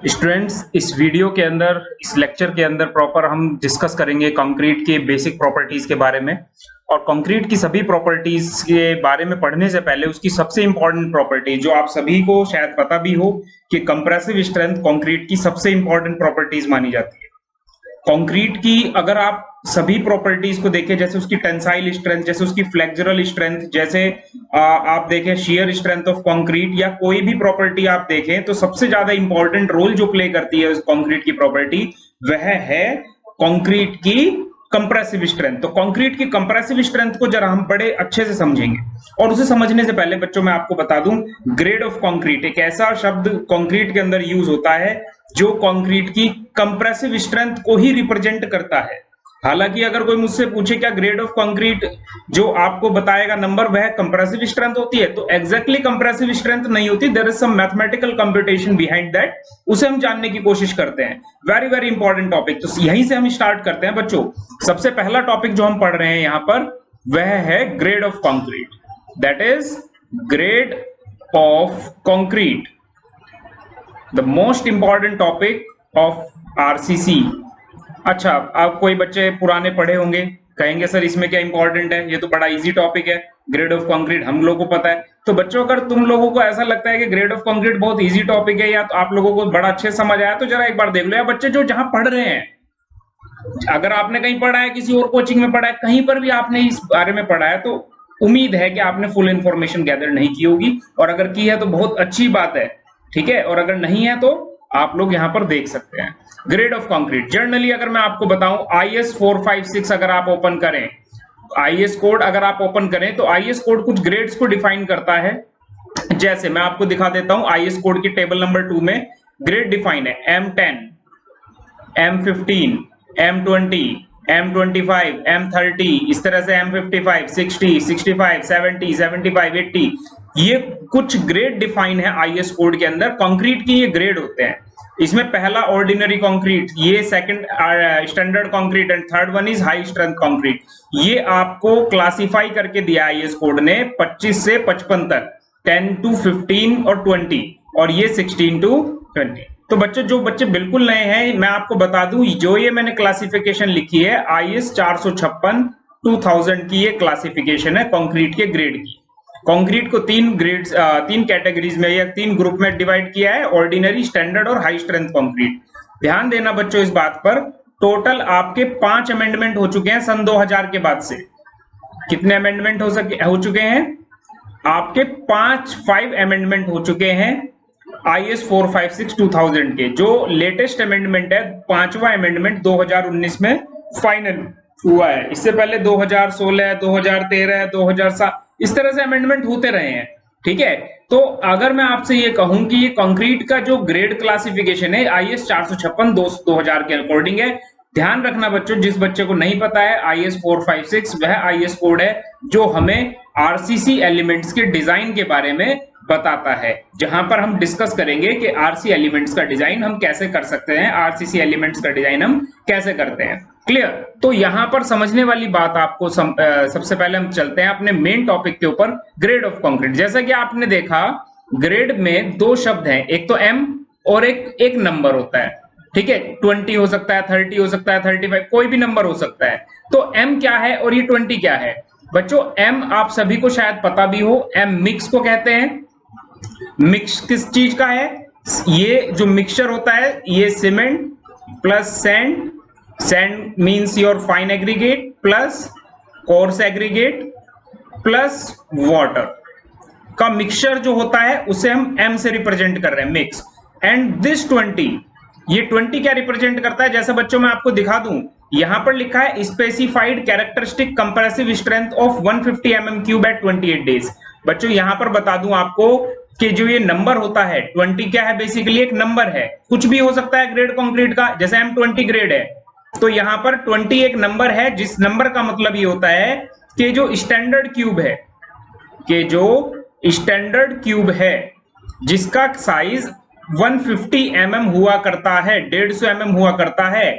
Students, इस video के अंदर, इस लेक्चर के अंदर प्रॉपर हम डिस्कस करेंगे कंक्रीट के बेसिक प्रॉपर्टीज के बारे में। और कंक्रीट की सभी प्रॉपर्टीज के बारे में पढ़ने से पहले उसकी सबसे इंपॉर्टेंट प्रॉपर्टी जो आप सभी को शायद पता भी हो कि कंप्रेसिव स्ट्रेंथ कंक्रीट की सबसे इंपॉर्टेंट प्रॉपर्टीज मानी जाती है। कंक्रीट की अगर आप सभी प्रॉपर्टीज को देखें, जैसे उसकी टेंसाइल स्ट्रेंथ, जैसे उसकी फ्लेक्सुरल स्ट्रेंथ, जैसे आप देखें शियर स्ट्रेंथ ऑफ कंक्रीट, या कोई भी प्रॉपर्टी आप देखें, तो सबसे ज्यादा इंपॉर्टेंट रोल जो प्ले करती है उस कंक्रीट की प्रॉपर्टी वह है कंक्रीट की कंप्रेसिव स्ट्रेंथ। तो कंक्रीट की कंप्रेसिव स्ट्रेंथ को जरा हम बड़े अच्छे से समझेंगे। और उसे समझने से पहले बच्चों मैं आपको बता दूं, ग्रेड ऑफ कंक्रीट एक ऐसा शब्द कंक्रीट के अंदर यूज होता है जो कंक्रीट की कंप्रेसिव स्ट्रेंथ को ही रिप्रेजेंट करता है। हालांकि अगर कोई मुझसे पूछे क्या ग्रेड ऑफ कंक्रीट जो आपको बताएगा नंबर वह कंप्रेसिव स्ट्रेंथ होती है, तो एग्जैक्टली कंप्रेसिव स्ट्रेंथ नहीं होती। There is some mathematical computation behind that, उसे हम जानने की कोशिश करते हैं। वेरी वेरी इंपॉर्टेंट टॉपिक, तो यहीं से हम स्टार्ट करते हैं बच्चों। सबसे पहला टॉपिक जो हम पढ़ रहे हैं यहां पर वह है grade of concrete, that is grade of concrete, the most important topic of RCC. अच्छा, आप कोई बच्चे पुराने पढ़े होंगे, कहेंगे सर इसमें क्या इंपॉर्टेंट है, ये तो बड़ा इजी टॉपिक है, ग्रेड ऑफ कंक्रीट हम लोगों को पता है। तो बच्चों अगर तुम लोगों को ऐसा लगता है कि ग्रेड ऑफ कंक्रीट बहुत इजी टॉपिक है या तो आप लोगों को बड़ा अच्छे समझ आया, तो जरा एक बार देख लो। या बच्चे जो जहां पढ़ रहे हैं, अगर आपने कहीं पढ़ा है, किसी और कोचिंग में पढ़ा है, कहीं पर भी आपने इस बारे में पढ़ा है, तो उम्मीद है कि आपने फुल इंफॉर्मेशन गैदर नहीं की होगी, और अगर की है तो बहुत अच्छी बात है, ठीक है। और अगर नहीं है तो आप लोग यहां पर देख सकते हैं ग्रेड ऑफ कंक्रीट। जनरली अगर मैं आपको बताऊं, IS 456 अगर आप ओपन करें, IS कोड अगर आप ओपन करें, तो IS कोड कुछ ग्रेड्स को डिफाइन करता है। जैसे मैं आपको दिखा देता हूं, IS कोड की टेबल नंबर 2 में ग्रेड डिफाइन है M10, M15, M20, M25, M30, इस तरह से M55, 60, 65, 70, 75, 80, ये कुछ ग्रेड डिफाइन है IS कोड के अंदर। कंक्रीट की ये ग्रेड होते हैं। इसमें पहला ऑर्डिनरी कंक्रीट, ये second standard concrete, and third one is high strength concrete. ये आपको क्लासिफाई करके दिया IS कोड ने 25 से 55 तक, 10 to 15 और 20, और ये 16 to 20। तो बच्चों, जो बच्चे बिल्कुल नए हैं, मैं आपको बता दूं, जो ये मैंने क्लासिफिकेशन लिखी है IS 456 2000 की, ये क्लासिफिकेशन है कंक्रीट के ग्रेड की। कंक्रीट को तीन ग्रेड्स, तीन कैटेगरीज में या तीन ग्रुप में डिवाइड किया है, ऑर्डिनरी, स्टैंडर्ड और हाई स्ट्रेंथ कंक्रीट। ध्यान देना बच्चों इस बात पर, टोटल आपके 5 अमेंडमेंट हो चुके हैं सन 2000 के बाद से। कितने अमेंडमेंट हो चुके हैं आपके? 5 अमेंडमेंट हो चुके हैं IS 456 2000 के। जो लेटेस्ट अमेंडमेंट है, 5वां अमेंडमेंट 2019 में फाइनल हुआ है। इससे पहले 2016, 2013, 2007 इस तरह से अमेंडमेंट होते रहे हैं, ठीक है। तो अगर मैं आपसे ये कहूं कि ये कंक्रीट का जो ग्रेड क्लासिफिकेशन है IS 456 2000 के अकॉर्डिंग है, ध्यान रखना बच्चों, जिस बच्चे को नहीं पता है, IS 456 वह IS कोड है जो हमें RCC एलिमेंट्स के डिजाइन के बारे में बताता है, जहां पर हम डिस्कस करेंगे कि RC एलिमेंट्स का डिजाइन हम कैसे कर सकते हैं, RCC एलिमेंट्स का डिजाइन हम कैसे करते हैं। क्लियर? तो यहां पर समझने वाली बात आपको सबसे पहले हम चलते हैं अपने मेन टॉपिक के ऊपर, ग्रेड ऑफ कंक्रीट। जैसा कि आपने देखा, ग्रेड में 2 शब्द हैं, एक तो M और एक नंबर होता है, ठीक है। 20 हो सकता है, 30 हो सकता है, 35, कोई भी नंबर हो सकता है। तो M क्या है और ये 20 क्या है? बच्चों, M आप सभी को शायद पता भी हो, M मिक्स को कहते हैं। मिक्स किस चीज का है? ये जो मिक्सचर होता है, ये cement plus sand, sand means your fine aggregate, plus coarse aggregate, plus water का मिक्सचर जो होता है, उसे हम M से रिप्रेजेंट कर रहे हैं, मिक्स। एंड दिस 20, ये 20 क्या रिप्रेजेंट करता है? जैसे बच्चों मैं आपको दिखा दूं, यहां पर लिखा है specified characteristic compressive strength of 150 mm³ at 28 days. बच्चों यहां पर बता दूं आपको कि जो ये नंबर होता है 20 क्या है? बेसिकली एक नंबर है, कुछ भी हो सकता है ग्रेड कंक्रीट का। जैसे M20 ग्रेड है, तो यहां पर 20 एक नंबर है, जिस नंबर का मतलब ये होता है कि जो स्टैंडर्ड क्यूब है, कि जो स्टैंडर्ड क्यूब है जिसका साइज 150 mm हुआ करता है, 150 mm हुआ करता है,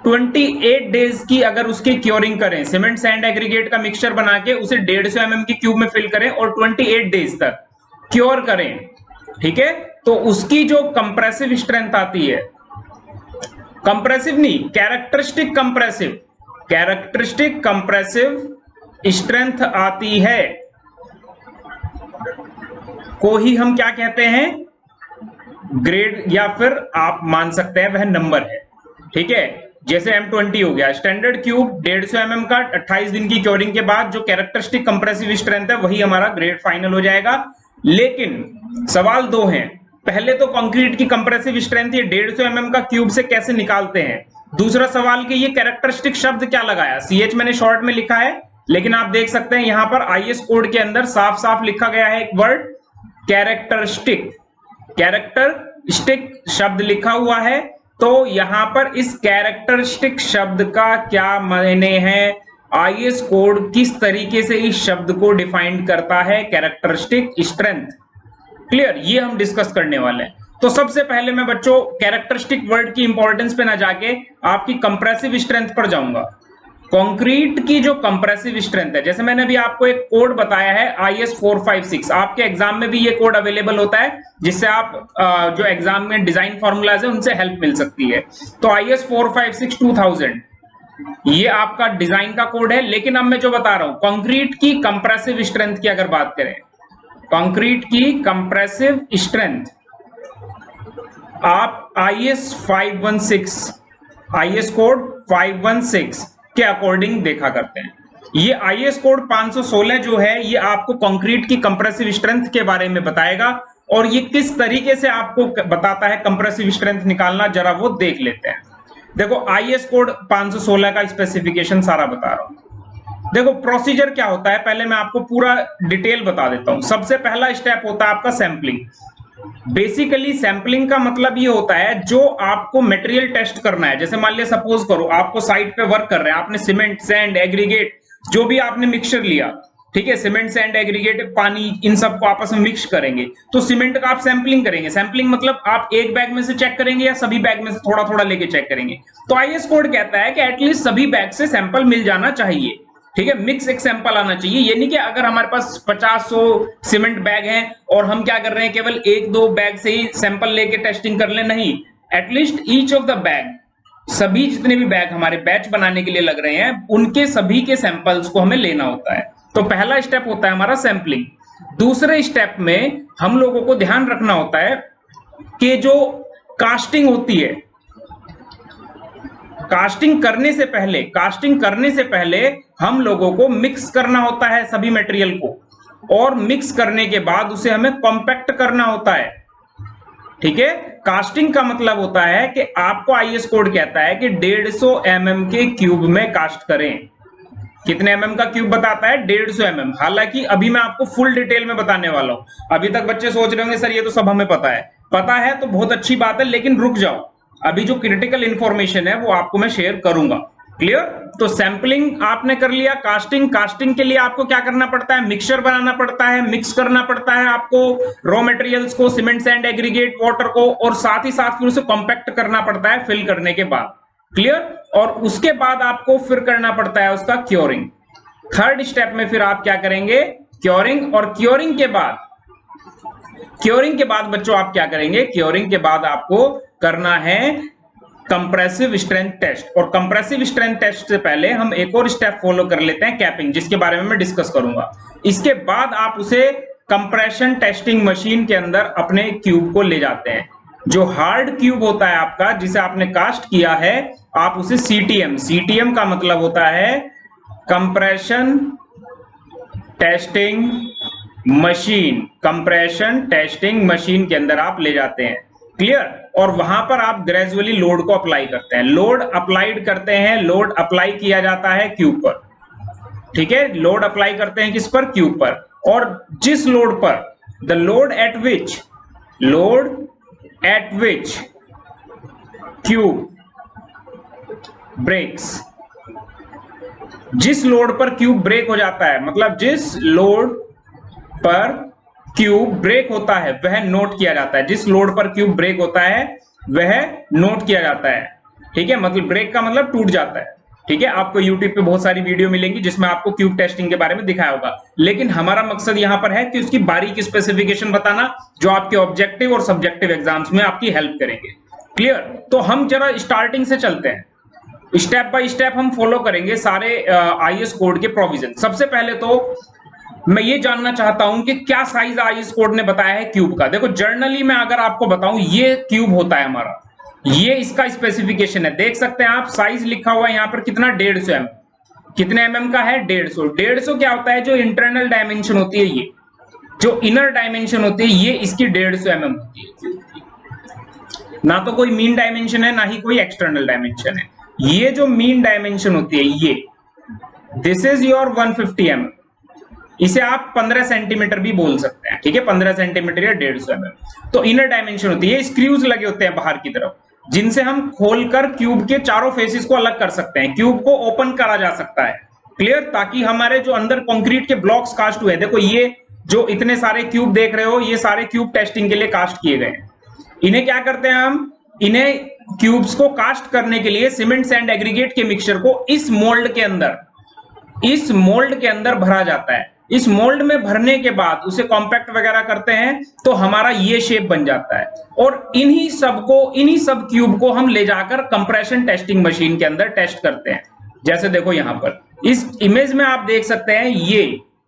28 डेज की अगर उसकी क्योरिंग करें, सीमेंट सैंड एग्रीगेट का मिक्सचर बना के उसे 150 mm की क्यूब में फिल करें और 28 डेज तक क्योर करें, ठीक है, तो उसकी जो कंप्रेसिव स्ट्रेंथ आती है, कंप्रेसिव नहीं, कैरेक्टरिस्टिक कंप्रेसिव स्ट्रेंथ आती है, को ही हम क्या कहते हैं, ग्रेड, या फिर आप मान सकते हैं वह नंबर है। ठीक है, जैसे M20 हो गया, स्टैंडर्ड क्यूब 150 mm का 28 दिन की क्योरिंग के बाद जो कैरेक्टरिस्टिक कंप्रेसिव स्ट्रेंथ है वही हमारा ग्रेड फाइनल हो जाएगा। लेकिन सवाल दो हैं, पहले तो कंक्रीट की कंप्रेसिव स्ट्रेंथ ये 150 mm का क्यूब से कैसे निकालते हैं, दूसरा सवाल कि ये कैरेक्टरिस्टिक शब्द क्या लगाया, CH मैंने शॉर्ट में लिखा है, लेकिन आप देख सकते हैं यहां पर IS कोड के अंदर साफ साफ लिखा गया है एक वर्ड कैरेक्टरिस्टिक शब्द लिखा हुआ है। तो यहां पर इस कैरेक्टरिस्टिक शब्द का क्या मायने है, IS कोड किस तरीके से इस शब्द को डिफाइन करता है, कैरेक्टरिस्टिक स्ट्रेंथ। क्लियर, ये हम डिस्कस करने वाले हैं। तो सबसे पहले मैं बच्चों कैरेक्टरिस्टिक वर्ड की इंपॉर्टेंस पे ना जाके आपकी कंप्रेसिव स्ट्रेंथ पर जाऊंगा। कंक्रीट की जो कंप्रेसिव स्ट्रेंथ है, जैसे मैंने अभी आपको एक कोड बताया है IS 456, आपके एग्जाम में भी ये कोड अवेलेबल होता है, जिससे आप जो एग्जाम में डिजाइन फॉर्मूलाज है उनसे हेल्प मिल सकती है। तो IS 456 2000 ये आपका डिजाइन का कोड है। लेकिन अब मैं जो बता रहा हूं कंक्रीट की कंप्रेसिव स्ट्रेंथ की अगर बात करें, कंक्रीट की कंप्रेसिव स्ट्रेंथ आप IS 516 कोड 516 के अकॉर्डिंग देखा करते हैं। ये IS कोड 516 जो है ये आपको कंक्रीट की कंप्रेसिव स्ट्रेंथ के बारे में बताएगा, और ये किस तरीके से आपको बताता है कंप्रेसिव स्ट्रेंथ निकालना, जरा वो देख लेते हैं। देखो IS कोड 516 का स्पेसिफिकेशन सारा बता रहा हूं। देखो प्रोसीजर क्या होता है, पहले मैं आपको पूरा डिटेल बता देता हूं। सबसे पहला स्टेप होता है आपका सैंपलिंग। बेसिकली सैंपलिंग का मतलब ये होता है जो आपको मटेरियल टेस्ट करना है। जैसे मान लिया सपोज करो आपको साइट पे वर्क कर रहे हैं, आपने सीमेंट, सैंड, एग्रीगेट जो भी आपने मिक्सचर लिया, ठीक है, सीमेंट, सैंड, एग्रीगेट, पानी, इन सबको आपस में मिक्स करेंगे, तो सीमेंट का आप सैंपलिंग करेंगे। सैंपलिंग मतलब आप एक बैग में से चेक करेंगे या सभी बैग में से थोड़ा थोड़ा लेके चेक करेंगे। तो IS कोड कहता है कि एटलीस्ट सभी बैग से सैंपल मिल जाना चाहिए, ठीक है, मिक्स एक सैंपल आना चाहिए। ये नहीं कि अगर हमारे पास 50-100 सीमेंट बैग हैं और हम क्या कर रहे हैं केवल 1-2 बैग से ही सैंपल लेके टेस्टिंग कर ले, नहीं, at least each of the bag, सभी जितने भी बैग हमारे बैच बनाने के लिए लग रहे हैं उनके सभी के सैंपल्स को हमें लेना होता है। तो पहला स्टेप होता है हमारा सैंपलिंग। दूसरे स्टेप में हम लोगों को ध्यान रखना होता है कि जो कास्टिंग होती है, कास्टिंग करने से पहले हम लोगों को मिक्स करना होता है सभी मटेरियल को, और मिक्स करने के बाद उसे हमें कॉम्पैक्ट करना होता है। ठीक है, कास्टिंग का मतलब होता है कि आपको IS कोड कहता है कि 150 mm के क्यूब में कास्ट करें। कितने mm का क्यूब बताता है? 150 mm। हालांकि अभी मैं आपको फुल डिटेल में बताने वाला हूं। अभी तक बच्चे सोच रहे होंगे सर ये तो सब हमें पता है तो बहुत अच्छी बात है, लेकिन रुक जाओ, अभी जो क्रिटिकल इंफॉर्मेशन है वो आपको मैं शेयर करूंगा। क्लियर? तो सैंपलिंग आपने कर लिया। कास्टिंग के लिए आपको क्या करना पड़ता है? मिक्सचर बनाना पड़ता है, मिक्स करना पड़ता है आपको रॉ मटेरियल्स को, सीमेंट, सैंड, एग्रीगेट, वाटर को, और साथ ही साथ फिर उसे कॉम्पैक्ट करना पड़ता है फिल करने के बाद। क्लियर? और उसके बाद आपको फिर करना पड़ता है उसका क्योरिंग। थर्ड स्टेप में फिर आप क्या करेंगे? क्योरिंग। और क्योरिंग के बाद बच्चों आप क्या करेंगे? क्योरिंग के बाद आपको करना है कंप्रेसिव स्ट्रेंथ टेस्ट। और कंप्रेसिव स्ट्रेंथ टेस्ट से पहले हम एक और स्टेप फॉलो कर लेते हैं, कैपिंग, जिसके बारे में मैं डिस्कस करूंगा। इसके बाद आप उसे कंप्रेशन टेस्टिंग मशीन के अंदर अपने क्यूब को ले जाते हैं। जो हार्ड क्यूब होता है आपका, जिसे आपने कास्ट किया है, आप उसे CTM का मतलब होता है कंप्रेशन टेस्टिंग मशीन के अंदर आप ले जाते हैं। क्लियर? और वहां पर आप ग्रेजुअली लोड को अप्लाई करते हैं। लोड अप्लाई किया जाता है क्यूब पर। ठीक है, लोड अप्लाई करते हैं किस पर? क्यूब पर। और जिस लोड पर, the load at which cube breaks, जिस लोड पर क्यूब ब्रेक हो जाता है, मतलब जिस लोड पर क्यूब ब्रेक होता है वह नोट किया जाता है। जिस लोड पर क्यूब ब्रेक होता है वह नोट किया जाता है। ठीक है, मतलब ब्रेक का मतलब टूट जाता है। ठीक है, आपको YouTube पे बहुत सारी वीडियो मिलेंगी जिसमें आपको क्यूब टेस्टिंग के बारे में दिखाया होगा, लेकिन हमारा मकसद यहां पर है कि उसकी बारीक स्पेसिफिकेशन बताना जो आपके ऑब्जेक्टिव और सब्जेक्टिव एग्जाम्स में आपकी हेल्प करेंगे। क्लियर? तो हम जरा स्टार्टिंग से चलते हैं, स्टेप बाय स्टेप हम फॉलो करेंगे सारे आईएस कोड के प्रोविजन। सबसे पहले तो मैं ये जानना चाहता हूं कि क्या साइज आईएस कोड ने बताया है क्यूब का। देखो जर्नली मैं अगर आपको बताऊं, ये क्यूब होता है हमारा, ये इसका स्पेसिफिकेशन है, देख सकते हैं आप, साइज लिखा हुआ है यहाँ पर कितना, 150 mm। कितने mm का है? 150। 150 क्या होता है? जो इंटरनल डायमेंशन होती है, ये जो इनर डायमेंशन होती है, ये इसकी 150 mm होती है। ना तो कोई मीन डायमेंशन है, ना ही कोई एक्सटर्नल डायमेंशन है। ये जो मीन डायमेंशन होती है, ये दिस इज योर 150 mm। इसे आप 15 सेंटीमीटर भी बोल सकते हैं, ठीक है, 15 सेंटीमीटर या 150 mm। तो इनर डायमेंशन होती है, स्क्रूज लगे होते हैं बाहर की तरफ, जिनसे हम खोलकर क्यूब के चारों फेसेस को अलग कर सकते हैं, क्यूब को ओपन करा जा सकता है। क्लियर? ताकि हमारे जो अंदर कंक्रीट के ब्लॉक्स कास्ट हुए, देखो ये जो इतने सारे क्यूब देख रहे हो, ये सारे क्यूब टेस्टिंग के लिए कास्ट किए गए हैं। इन्हें क्या करते हैं हम? इन्हें क्यूब्स को कास्ट करने के लिए सीमेंट सैंड एग्रीगेट के मिक्सचर को इस मोल्ड के अंदर भरा जाता है। इस मोल्ड में भरने के बाद उसे कॉम्पैक्ट वगैरह करते हैं तो हमारा ये शेप बन जाता है, और इन्हीं सब क्यूब को हम ले जाकर कंप्रेशन टेस्टिंग मशीन के अंदर टेस्ट करते हैं। जैसे देखो यहां पर इस इमेज में आप देख सकते हैं,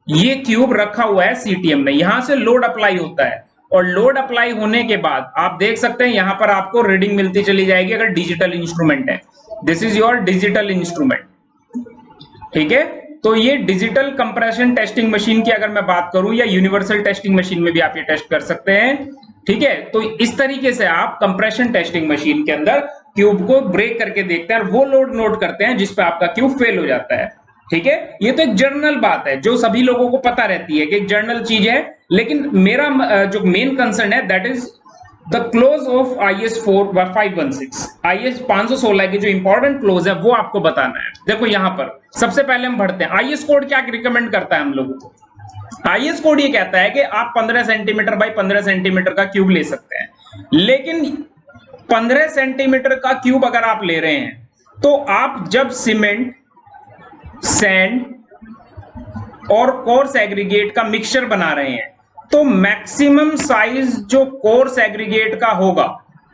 ये क्यूब रखा हुआ है सीटीएम में, यहां से लोड अप्लाई होता है, और लोड अप्लाई होने के बाद आप देख सकते हैं यहां पर आपको रीडिंग मिलती चली जाएगी अगर डिजिटल इंस्ट्रूमेंट है। This is your digital instrument, ठीक है। तो ये डिजिटल कंप्रेशन टेस्टिंग मशीन की अगर मैं बात करूं, या यूनिवर्सल टेस्टिंग मशीन में भी आप ये टेस्ट कर सकते हैं, ठीक है। तो इस तरीके से आप कंप्रेशन टेस्टिंग मशीन के अंदर क्यूब को ब्रेक करके देखते हैं और वो लोड नोट करते हैं जिस पे आपका क्यूब फेल हो जाता है, ठीक है। ये तो एक जर्नल बात है जो सभी लोगों को पता रहती है कि एक जर्नल चीज है, लेकिन मेरा जो मेन कंसर्न है that is the close of IS 516, IS 516 की जो इंपॉर्टेंट क्लोज है वो आपको बताना है। देखो यहां पर सबसे पहले हम पढ़ते हैं IS कोड क्या रिकमेंड करता है हम लोगों को। IS कोड ये कहता है कि आप 15 सेंटीमीटर बाई 15 सेंटीमीटर का क्यूब ले सकते हैं, लेकिन 15 सेंटीमीटर का क्यूब अगर आप ले रहे हैं तो आप जब सीमेंट, सैंड और कोर्स एग्रीगेट का मिक्सचर बना रहे हैं तो मैक्सिमम साइज जो कोर्स एग्रीगेट का होगा,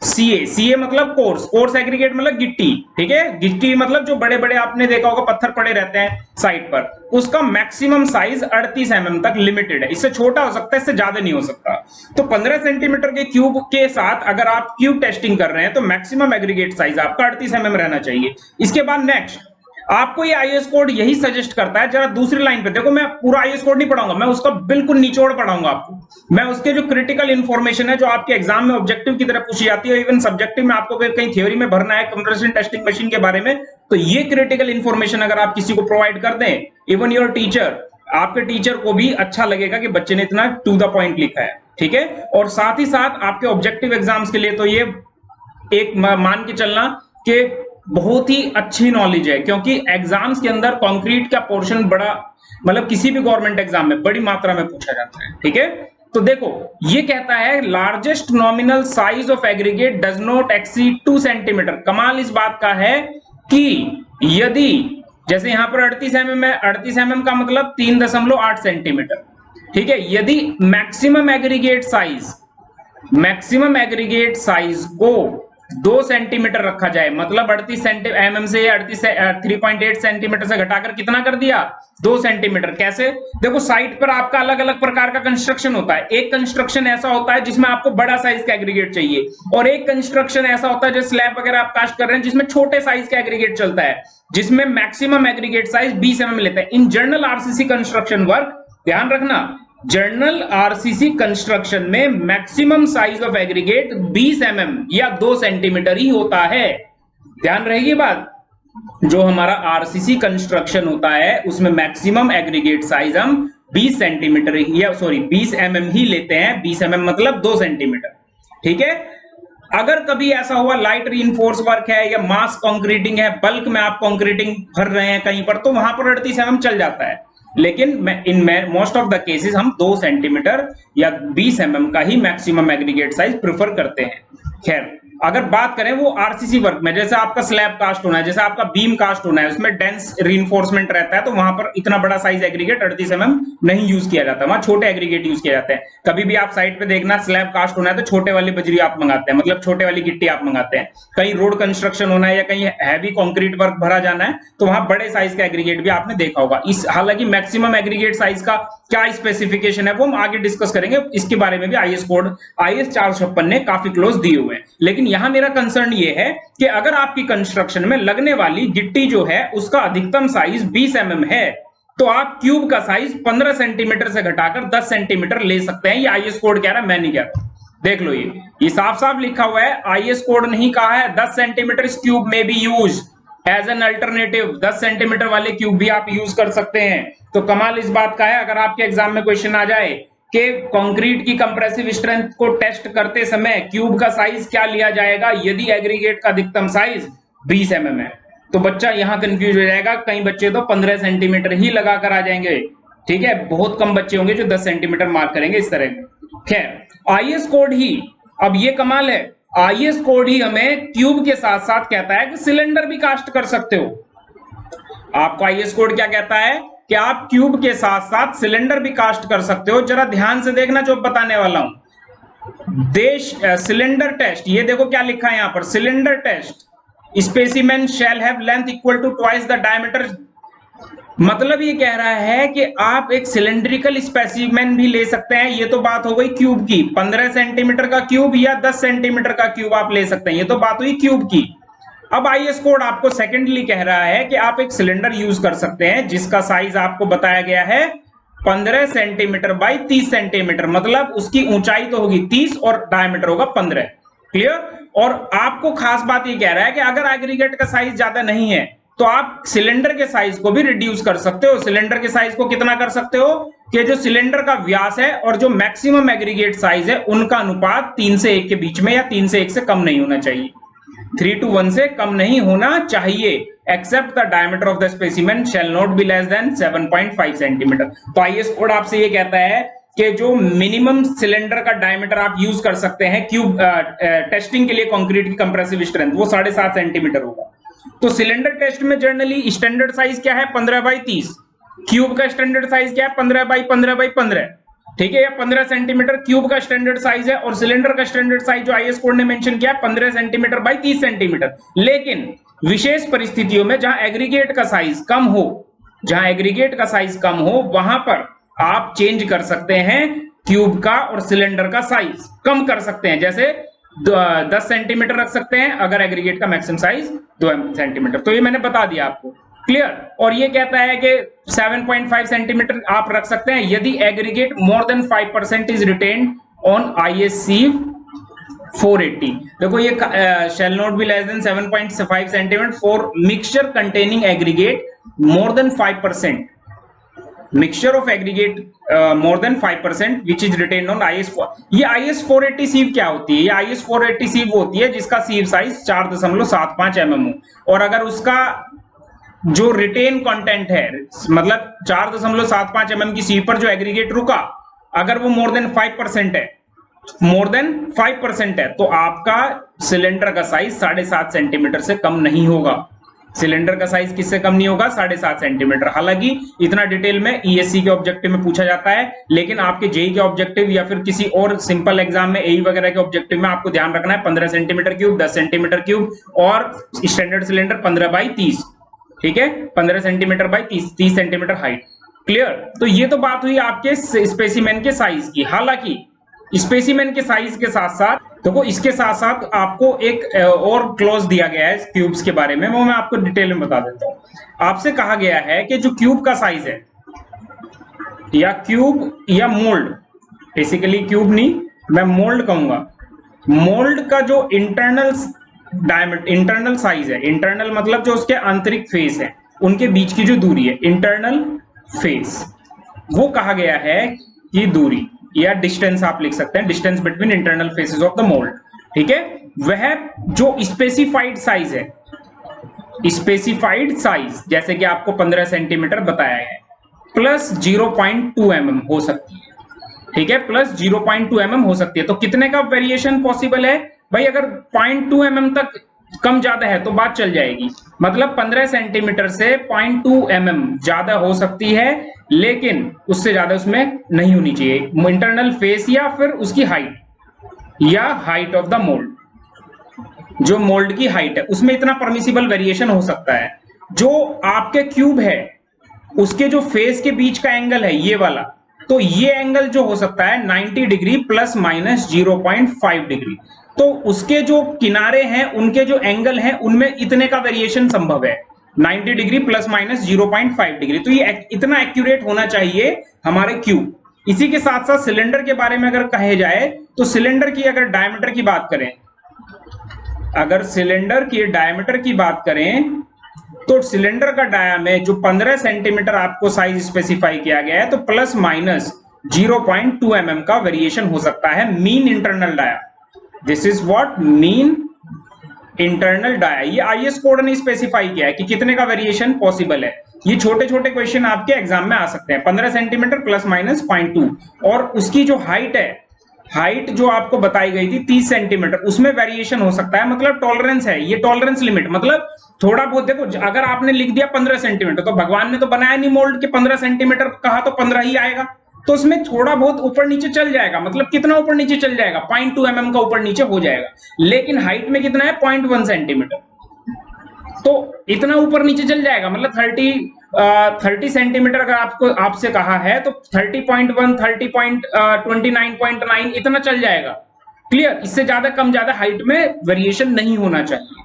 सीए मतलब कोर्स एग्रीगेट मतलब गिट्टी, ठीक है। गिट्टी मतलब जो बड़े बड़े आपने देखा होगा पत्थर पड़े रहते हैं साइड पर, उसका मैक्सिमम साइज 38 mm तक लिमिटेड है, इससे छोटा हो सकता है, इससे ज्यादा नहीं हो सकता। तो 15 सेंटीमीटर के क्यूब के साथ अगर आप क्यूब टेस्टिंग कर रहे हैं तो मैक्सिमम एग्रीगेट साइज आपका 38 mm रहना चाहिए। इसके बाद नेक्स्ट आपको ये IS कोड यही सजेस्ट करता है, जरा दूसरी लाइन पे देखो, मैं पूरा IS कोड नहीं पढ़ाऊंगा, मैं उसका बिल्कुल निचोड़ पढ़ाऊंगा आपको। मैं उसके जो क्रिटिकल इंफॉर्मेशन है जो आपके एग्जाम में ऑब्जेक्टिव की तरह पूछी जाती है, इवन सब्जेक्टिव में आपको अगर कहीं थ्योरी में भरना है कंप्रेशन टेस्टिंग मशीन के बारे में, तो ये क्रिटिकल इंफॉर्मेशन अगर आप किसी को प्रोवाइड कर दें, इवन योर टीचर, आपके टीचर को भी अच्छा लगेगा कि बच्चे ने इतना टू द पॉइंट लिखा है, ठीक है। और साथ ही साथ आपके ऑब्जेक्टिव एग्जाम्स के लिए तो ये एक मान के चलना कि बहुत ही अच्छी नॉलेज है, क्योंकि एग्जाम्स के अंदर कंक्रीट का पोर्शन बड़ा, मतलब किसी भी गवर्नमेंट एग्जाम में बड़ी मात्रा में पूछा जाता है, ठीक है। तो देखो ये कहता है largest nominal size of aggregate does not exceed 2 centimetre. कमाल इस बात का है कि यदि जैसे यहां पर 38 mm है, 38 mm का मतलब 3.8 सेंटीमीटर, ठीक है। यदि मैक्सिमम एग्रीगेट साइज को 2 सेंटीमीटर रखा जाए, मतलब 38 mm से 3.8 सेंटीमीटर से घटाकर कितना कर दिया, 2 सेंटीमीटर। कैसे? देखो साइट पर आपका अलग अलग प्रकार का कंस्ट्रक्शन होता है। एक कंस्ट्रक्शन ऐसा होता है जिसमें आपको बड़ा साइज का एग्रीगेट चाहिए, और एक कंस्ट्रक्शन ऐसा होता है जो स्लैब वगैरह आप कास्ट कर रहे हैं जिसमें छोटे साइज का एग्रीगेट चलता है, जिसमें मैक्सिमम एग्रीगेट साइज 20 mm लेता है। In general RCC construction work, ध्यान रखना, जर्नल आरसीसी कंस्ट्रक्शन में maximum size of aggregate 20 mm या 2 सेंटीमीटर ही होता है। ध्यान रहेगी बात, जो हमारा आरसीसी कंस्ट्रक्शन होता है उसमें मैक्सिमम एग्रीगेट साइज हम 20 सेंटीमीटर या 20 mm ही लेते हैं। 20 mm मतलब 2 सेंटीमीटर, ठीक है। अगर कभी ऐसा हुआ लाइट रीइंफोर्स वर्क है या मास कंक्रीटिंग है, बल्क में आप कंक्रीटिंग भर रहे हैं कहीं पर, तो वहां पर 38 mm चल जाता है, लेकिन in most of the cases हम 2 सेंटीमीटर या 20 mm का ही मैक्सिमम एग्रीगेट साइज प्रेफर करते हैं। खैर अगर बात करें वो आरसीसी वर्क में, जैसे आपका स्लैब कास्ट होना है, जैसे आपका बीम कास्ट होना है, उसमें डेंस रीइंफोर्समेंट रहता है, तो वहां पर इतना बड़ा साइज एग्रीगेट 38 mm नहीं यूज किया जाता, वहां छोटे एग्रीगेट यूज किए जाते हैं। कभी भी आप साइड पे देखना स्लैब कास्ट होना है तो छोटे वाली बजरी आप मंगाते हैं, मतलब छोटे वाली गिट्टी आप मंगाते हैं। कहीं रोड कंस्ट्रक्शन होना है या कहीं हैवी कंक्रीट वर्क भरा जाना है तो वहां बड़े साइज का एग्रीगेट भी आपने देखा होगा। इस हालांकि मैक्सिमम एग्रीगेट साइज का क्या स्पेसिफिकेशन है वो हम आगे डिस्कस करेंगे, इसके बारे में भी आईएस कोड IS 456 ने काफी क्लोज दिए हुए हैं। लेकिन यहां मेरा कंसर्न ये है कि अगर आपकी कंस्ट्रक्शन में लगने वाली गिट्टी जो है उसका अधिकतम साइज 20 mm है तो आप क्यूब का साइज 15 सेंटीमीटर से घटाकर 10 सेंटीमीटर ले सकते हैं। ये आईएस कोड कह रहा है, मैं नहीं कह रहा। देख लो, ये साफ साफ लिखा हुआ है, आईएस कोड नहीं कहा है 10 सेंटीमीटर क्यूब में भी use as an alternative. 10 centimetre वाले क्यूब भी आप यूज कर सकते हैं। तो कमाल इस बात का है, अगर आपके एग्जाम में क्वेश्चन आ जाए कि कंक्रीट की कंप्रेसिव स्ट्रेंथ को टेस्ट करते समय क्यूब का साइज क्या लिया जाएगा यदि एग्रीगेट का अधिकतम साइज 20 mm है, तो बच्चा यहां कंफ्यूज हो जाएगा। कई बच्चे तो 15 सेंटीमीटर ही लगाकर आ जाएंगे, ठीक है। बहुत कम बच्चे होंगे जो 10 सेंटीमीटर मार्क करेंगे इस तरह। खैर, आईएस कोड ही, अब ये कमाल है, आईएस कोड ही हमें क्यूब के साथ साथ कहता है कि सिलेंडर भी कास्ट कर सकते हो। आपको आईएस कोड क्या कहता है कि आप क्यूब के साथ साथ सिलेंडर भी कास्ट कर सकते हो। जरा ध्यान से देखना जो बताने वाला हूं। सिलेंडर टेस्ट, ये देखो क्या लिखा है यहां पर, cylinder test specimen shall have length equal to twice the diameter. मतलब ये कह रहा है कि आप एक सिलेंड्रिकल स्पेसिमेन भी ले सकते हैं। ये तो बात हो गई क्यूब की, 15 सेंटीमीटर का क्यूब या 10 सेंटीमीटर का क्यूब आप ले सकते हैं, ये तो बात हुई क्यूब की। अब आईएस कोड आपको सेकेंडली कह रहा है कि आप एक सिलेंडर यूज कर सकते हैं जिसका साइज आपको बताया गया है 15 सेंटीमीटर बाई 30 सेंटीमीटर, मतलब उसकी ऊंचाई तो होगी 30 और डायमीटर होगा 15। क्लियर। और आपको खास बात ये कह रहा है कि अगर एग्रीगेट का साइज ज्यादा नहीं है तो आप सिलेंडर के साइज को भी रिड्यूस कर सकते हो। सिलेंडर के साइज को कितना कर सकते हो कि जो सिलेंडर का व्यास है और जो मैक्सिमम एग्रीगेट साइज है उनका अनुपात 3 से 1 के बीच में या 3 से 1 से कम नहीं होना चाहिए, 3:1 से कम नहीं होना चाहिए, except the diameter of the specimen shall not be less than 7.5 centimetre. तो आईएस कोड आपसे ये कहता है कि जो मिनिमम सिलेंडर का डायमीटर आप यूज कर सकते हैं क्यूब टेस्टिंग के लिए कंक्रीट की कंप्रेसिव स्ट्रेंथ, वो 7.5 सेंटीमीटर होगा। तो सिलेंडर टेस्ट में जनरली स्टैंडर्ड साइज क्या है 15/30, क्यूब का स्टैंडर्ड साइज क्या है 15/15/15, ठीक है। या 15 सेंटीमीटर क्यूब का स्टैंडर्ड साइज है और सिलेंडर का स्टैंडर्ड साइज जो आईएस कोड ने मेंशन किया है 15 सेंटीमीटर बाई 30 सेंटीमीटर। लेकिन विशेष परिस्थितियों में जहां एग्रीगेट का साइज कम हो, जहां एग्रीगेट का साइज कम हो वहां पर आप चेंज कर सकते हैं क्यूब का और सिलेंडर का साइज कम कर सकते हैं, जैसे 10 सेंटीमीटर रख सकते हैं अगर एग्रीगेट का मैक्सिमम साइज 2 सेंटीमीटर। तो ये मैंने बता दिया आपको, क्लियर। और ये कहता है कि 7.5 सेंटीमीटर आप रख सकते हैं यदि aggregate more than 5% is retained on ISC 480। देखो ये शैल not be less than 7.5 centimetre for mixture containing aggregate more than 5%, mixture of aggregate more than 5% which is retained on IS 4। ये IS 480 सीव क्या होती है? ये IS 480 सीव होती है जिसका सीव साइज 4.75 mm हो और अगर उसका जो रिटेन कंटेंट है, मतलब 4.75 mm की सीव पर जो एग्रीगेट रुका, अगर वो मोर देन 5% है, मोर देन 5% है, तो आपका सिलेंडर का साइज 7.5 सेंटीमीटर से कम नहीं होगा। सिलेंडर का साइज किससे कम नहीं होगा? 7.5 सेंटीमीटर। हालांकि इतना डिटेल में ESC के ऑब्जेक्टिव में पूछा जाता है, लेकिन आपके जेई के ऑब्जेक्टिव या फिर किसी और सिंपल एग्जाम में AE वगैरह के ऑब्जेक्टिव में आपको ध्यान रखना है 15 सेंटीमीटर क्यूब, 10 सेंटीमीटर क्यूब और स्टैंडर्ड सिलेंडर 15/30, ठीक है, 15 centimetre by 30 centimetre height. Clear. तो ये तो बात हुई आपके स्पेसिमेन के साइज की। हालांकि स्पेसिमेन के साइज के साथ साथ देखो, इसके साथ साथ आपको एक और क्लॉज दिया गया है क्यूब्स के बारे में, वो मैं आपको डिटेल में बता देता हूं। आपसे कहा गया है कि जो क्यूब का साइज है या क्यूब या मोल्ड, बेसिकली क्यूब नहीं मैं मोल्ड कहूंगा, मोल्ड का जो इंटरनल डायमीटर, इंटरनल साइज है, इंटरनल मतलब जो उसके आंतरिक फेस है, उनके बीच की जो दूरी है इंटरनल फेस, वो कहा गया है कि दूरी या डिस्टेंस आप लिख सकते हैं, distance between internal faces of the mould, ठीक है। वह जो स्पेसिफाइड साइज है, स्पेसिफाइड साइज जैसे कि आपको 15 सेंटीमीटर बताया है, प्लस 0.2 mm हो सकती है, ठीक है, प्लस 0.2 mm हो सकती है। तो कितने का वेरिएशन पॉसिबल है? भाई अगर 0.2 mm तक कम ज्यादा है तो बात चल जाएगी, मतलब 15 सेंटीमीटर से 0.2 mm ज्यादा हो सकती है, लेकिन उससे ज्यादा उसमें नहीं होनी चाहिए इंटरनल फेस या फिर उसकी हाइट या हाइट ऑफ द मोल्ड, जो मोल्ड की हाइट है उसमें इतना परमिसिबल वेरिएशन हो सकता है। जो आपके क्यूब है उसके जो फेस के बीच का एंगल है ये वाला, तो ये एंगल जो हो सकता है 90 डिग्री प्लस माइनस 0.5 डिग्री, तो उसके जो किनारे हैं उनके जो एंगल हैं उनमें इतने का वेरिएशन संभव है, 90 डिग्री प्लस माइनस 0.5 डिग्री। तो ये इतना एक्यूरेट होना चाहिए हमारे क्यूब। इसी के साथ साथ सिलेंडर के बारे में अगर कहे जाए तो सिलेंडर की अगर डायमीटर की बात करें, अगर सिलेंडर की डायमीटर की बात करें तो सिलेंडर का डाया में जो 15 सेंटीमीटर आपको साइज स्पेसिफाई किया गया है, तो प्लस माइनस 0.2 mm का वेरिएशन हो सकता है mean internal dia. This is what mean internal dia. ये आईएस कोड ने स्पेसिफाई किया है कि कितने का वेरिएशन पॉसिबल है। ये छोटे छोटे क्वेश्चन आपके एग्जाम में आ सकते हैं। 15 सेंटीमीटर प्लस माइनस 0.2, और उसकी जो हाइट है, हाइट जो आपको बताई गई थी 30 सेंटीमीटर, उसमें वेरिएशन हो सकता है, मतलब टॉलरेंस है ये, टॉलरेंस लिमिट, मतलब थोड़ा बहुत देखो, अगर आपने लिख दिया 15 सेंटीमीटर तो भगवान ने तो बनाया नहीं मोल्ड के 15 सेंटीमीटर कहा तो 15 ही आएगा, तो उसमें थोड़ा बहुत ऊपर नीचे चल जाएगा, मतलब कितना ऊपर नीचे चल जाएगा, 0.2 mm का ऊपर नीचे हो जाएगा। लेकिन हाइट में कितना है 0.1 सेंटीमीटर, तो इतना ऊपर नीचे चल जाएगा, मतलब 30 सेंटीमीटर अगर आपको आपसे कहा है तो 30.1 30.29.9 इतना चल जाएगा। क्लियर, इससे ज्यादा कम ज्यादा हाइट में वेरिएशन नहीं होना चाहिए।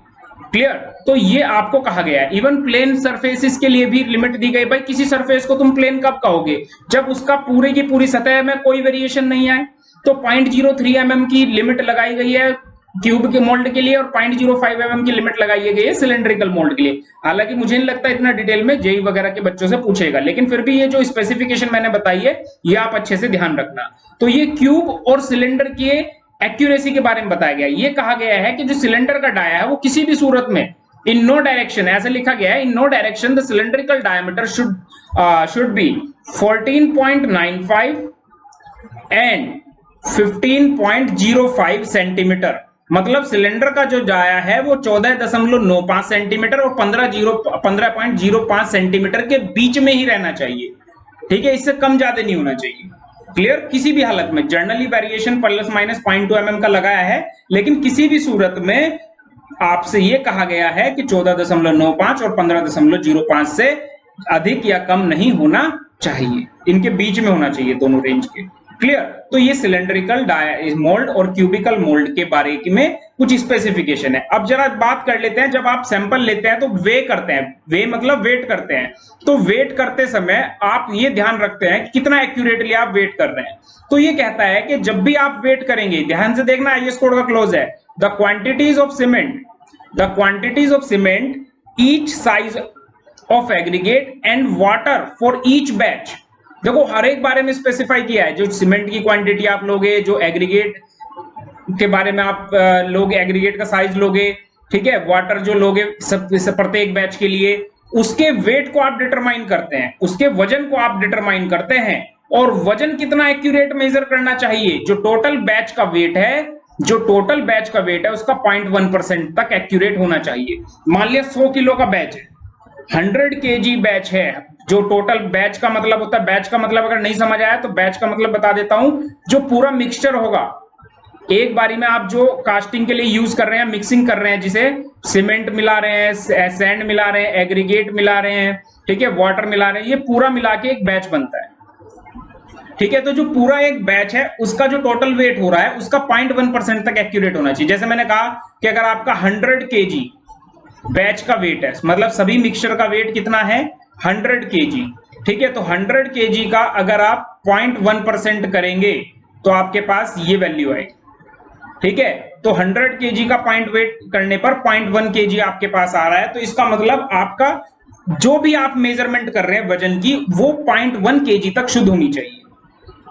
क्लियर, तो ये आपको कहा गया है। इवन प्लेन सरफेसेस के लिए भी लिमिट दी गई। भाई किसी सरफेस को तुम प्लेन कब कहोगे, जब उसका पूरे की पूरी सतह में कोई वेरिएशन नहीं आए। तो 0.03 mm की लिमिट लगाई गई है क्यूब के मोल्ड के लिए, और 0.05 mm की लिमिट लगाई गई है सिलेंड्रिकल मोल्ड के लिए। हालांकि मुझे नहीं लगता इतना डिटेल में जेई वगैरह के बच्चों से पूछेगा, लेकिन फिर भी ये जो स्पेसिफिकेशन मैंने बताई है ये आप अच्छे से ध्यान रखना। तो ये क्यूब और सिलेंडर के एक्यूरेसी के बारे में बताया गया। ये कहा गया है कि जो सिलेंडर का डाया है वो किसी भी सूरत में इन नो डायरेक्शन, ऐसे लिखा गया है, in no direction the cylindrical diameter should be 14.95 and 15.05 centimetre. मतलब सिलेंडर का जो डाया है वो 14.95 सेंटीमीटर और 15.05 सेंटीमीटर के बीच में ही रहना चाहिए। ठीक है, इससे कम ज्यादा नहीं होना चाहिए। क्लियर, किसी भी हालत में generally variation plus minus 0.2 mm का लगाया है, लेकिन किसी भी सूरत में आपसे यह कहा गया है कि 14.95 और 15.05 से अधिक या कम नहीं होना चाहिए, इनके बीच में होना चाहिए दोनों रेंज के। क्लियर, तो ये सिलेंड्रिकल मोल्ड और क्यूबिकल मोल्ड के बारे में कुछ स्पेसिफिकेशन है। अब जरा बात कर लेते हैं, जब आप सैंपल लेते हैं तो वे करते हैं, वे मतलब वेट करते हैं, तो वेट करते समय आप ये ध्यान रखते हैं कि कितना एक्यूरेटली आप वेट कर रहे हैं। तो ये कहता है कि जब भी आप वेट करेंगे, ध्यान से देखना, आईएस कोड का क्लोज है, the quantities of cement each size of aggregate and water for each batch. देखो हर एक बारे में स्पेसिफाई किया है, जो सीमेंट की क्वांटिटी आप लोगे, जो एग्रीगेट के बारे में आप लोगे, एग्रीगेट का साइज लोगे, ठीक है, वाटर जो लोगे सब प्रत्येक बैच के लिए, उसके वेट को आप डिटरमाइन करते हैं, उसके वजन को आप डिटरमाइन करते हैं। और वजन कितना एक्यूरेट मेजर करना चाहिए, जो टोटल बैच का वेट है, जो टोटल बैच का वेट है उसका 0.1% तक एक्यूरेट होना चाहिए। मान लिया 100 किलो का बैच है, 100 kg बैच है, जो टोटल बैच का मतलब होता है, बैच का मतलब अगर नहीं समझ आया तो बैच का मतलब बता देता हूं, जो पूरा मिक्सचर होगा एक बारी में, आप जो कास्टिंग के लिए यूज कर रहे हैं, मिक्सिंग कर रहे हैं, जिसे सीमेंट मिला रहे हैं, सैंड मिला रहे हैं, एग्रीगेट मिला रहे हैं, ठीक है, वाटर मिला रहे हैं, ये पूरा मिला के एक बैच बनता है। ठीक है, तो जो पूरा एक बैच है उसका जो टोटल वेट हो रहा है उसका 0.1% तक एक्यूरेट होना चाहिए। जैसे मैंने कहा कि अगर आपका 100 kg बैच का वेट है, मतलब सभी मिक्सचर का वेट कितना है 100 kg, ठीक है, तो 100 kg का अगर आप 0.1% करेंगे तो आपके पास ये वैल्यू आएगी। ठीक है, तो 100 kg का पॉइंट वेट करने पर 0.1 kg आपके पास आ रहा है, तो इसका मतलब आपका जो भी आप मेजरमेंट कर रहे हैं वजन की, वो 0.1 kg तक शुद्ध होनी चाहिए।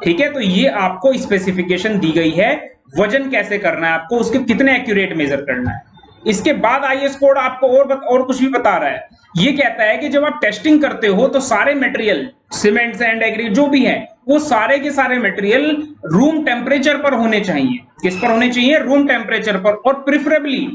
ठीक है, तो ये आपको स्पेसिफिकेशन दी गई है, वजन कैसे करना है आपको, उसके कितने एक्यूरेट मेजर करना है। इसके बाद आईएस कोड आपको और कुछ भी बता रहा है। ये कहता है कि जब आप टेस्टिंग करते हो तो सारे मटेरियल, सीमेंट, सैंड, एग्रीगेट जो भी है, वो सारे के सारे मटेरियल रूम टेम्परेचर पर होने चाहिए। किस पर होने चाहिए? रूम टेम्परेचर पर। और प्रिफरेबली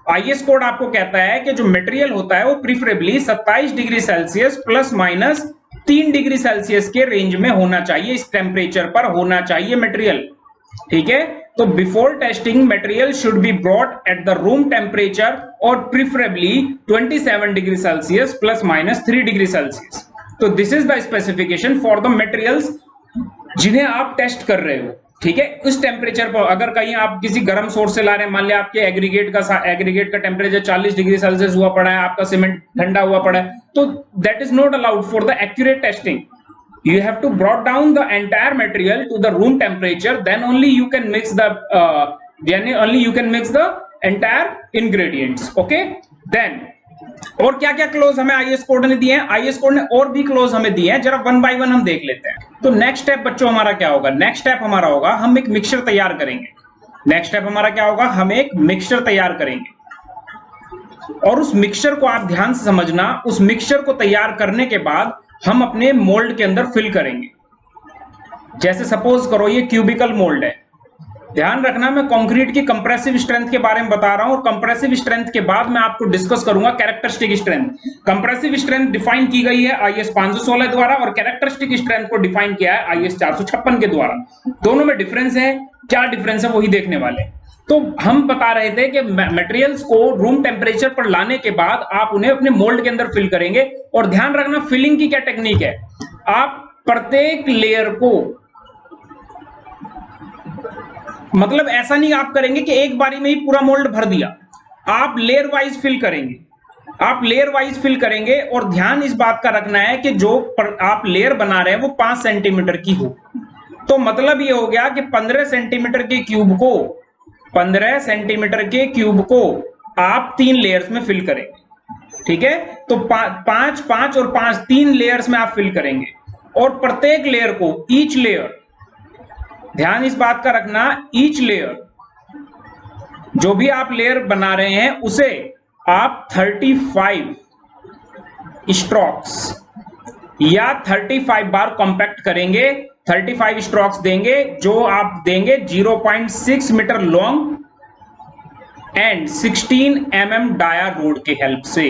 आईएस कोड आपको कहता है कि जो मटेरियल होता है वो preferably 27 degree Celsius plus minus 3 degree Celsius के रेंज में होना चाहिए, इस टेम्परेचर पर होना चाहिए मटेरियल। ठीक है, तो before testing material should be brought at the room temperature और preferably 27 degree Celsius plus minus 3 degree Celsius. तो this is the specification for the materials जिन्हें आप टेस्ट कर रहे हो। ठीक है, उस टेम्परेचर पर अगर कहीं आप किसी गर्म सोर्स से ला रहे हैं, मान लिया आपके एग्रीगेट का टेम्परेचर 40 डिग्री सेल्सियस हुआ पड़ा है, आपका सीमेंट ठंडा हुआ पड़ा है, तो that is not allowed for the accurate testing. You have to brought down the entire material to the room temperature, then only you can mix the entire ingredients. Okay, then और क्या क्या close हमें IS code ने दिए हैं? IS code ने और भी क्लोज हमें दिए हैं, जरा वन बाय वन हम देख लेते हैं। तो नेक्स्ट स्टेप बच्चों हमारा क्या होगा? नेक्स्ट स्टेप हमारा होगा हम एक मिक्सचर तैयार करेंगे। नेक्स्ट स्टेप हमारा क्या होगा? हम एक मिक्सचर तैयार करेंगे। और उस मिक्सचर को आप ध्यान से समझना, उस मिक्सचर को तैयार करने के बाद हम अपने मोल्ड के अंदर फिल करेंगे। जैसे सपोज करो ये क्यूबिकल मोल्ड है। ध्यान रखना, मैं कंक्रीट की कंप्रेसिव स्ट्रेंथ के बारे में बता रहा हूं और कंप्रेसिव स्ट्रेंथ के बाद मैं आपको डिस्कस करूंगा characteristic strength. Compressive strength define की गई है आईएस 516 द्वारा और कैरेक्टरिस्टिक स्ट्रेंथ को डिफाइन किया है आईएस 456 के द्वारा। दोनों में डिफरेंस है, क्या डिफरेंस है वही देखने वाले। तो हम बता रहे थे कि मटेरियल्स को रूम टेम्परेचर पर लाने के बाद आप उन्हें अपने मोल्ड के अंदर फिल करेंगे। और ध्यान रखना फिलिंग की क्या टेक्निक है, आप प्रत्येक लेयर को, मतलब ऐसा नहीं आप करेंगे कि एक बारी में ही पूरा मोल्ड भर दिया, आप लेयर वाइज फिल करेंगे। आप लेयर वाइज फिल करेंगे और ध्यान इस बात का रखना है कि जो आप लेयर बना रहे हैं वो 5 सेंटीमीटर की हो। तो मतलब ये हो गया कि 15 सेंटीमीटर के क्यूब को 15 सेंटीमीटर के क्यूब को आप 3 लेयर्स में फिल करेंगे। ठीक है, तो 5 5 और 5 3 लेयर्स में आप फिल करेंगे। और प्रत्येक लेयर को, ईच लेयर, ध्यान इस बात का रखना, ईच लेयर, जो भी आप लेयर बना रहे हैं उसे आप 35 स्ट्रोक्स या 35 बार कॉम्पैक्ट करेंगे। 35 स्ट्रोक्स देंगे जो आप देंगे 0.6 metre long and 16 mm dia rod के हेल्प से।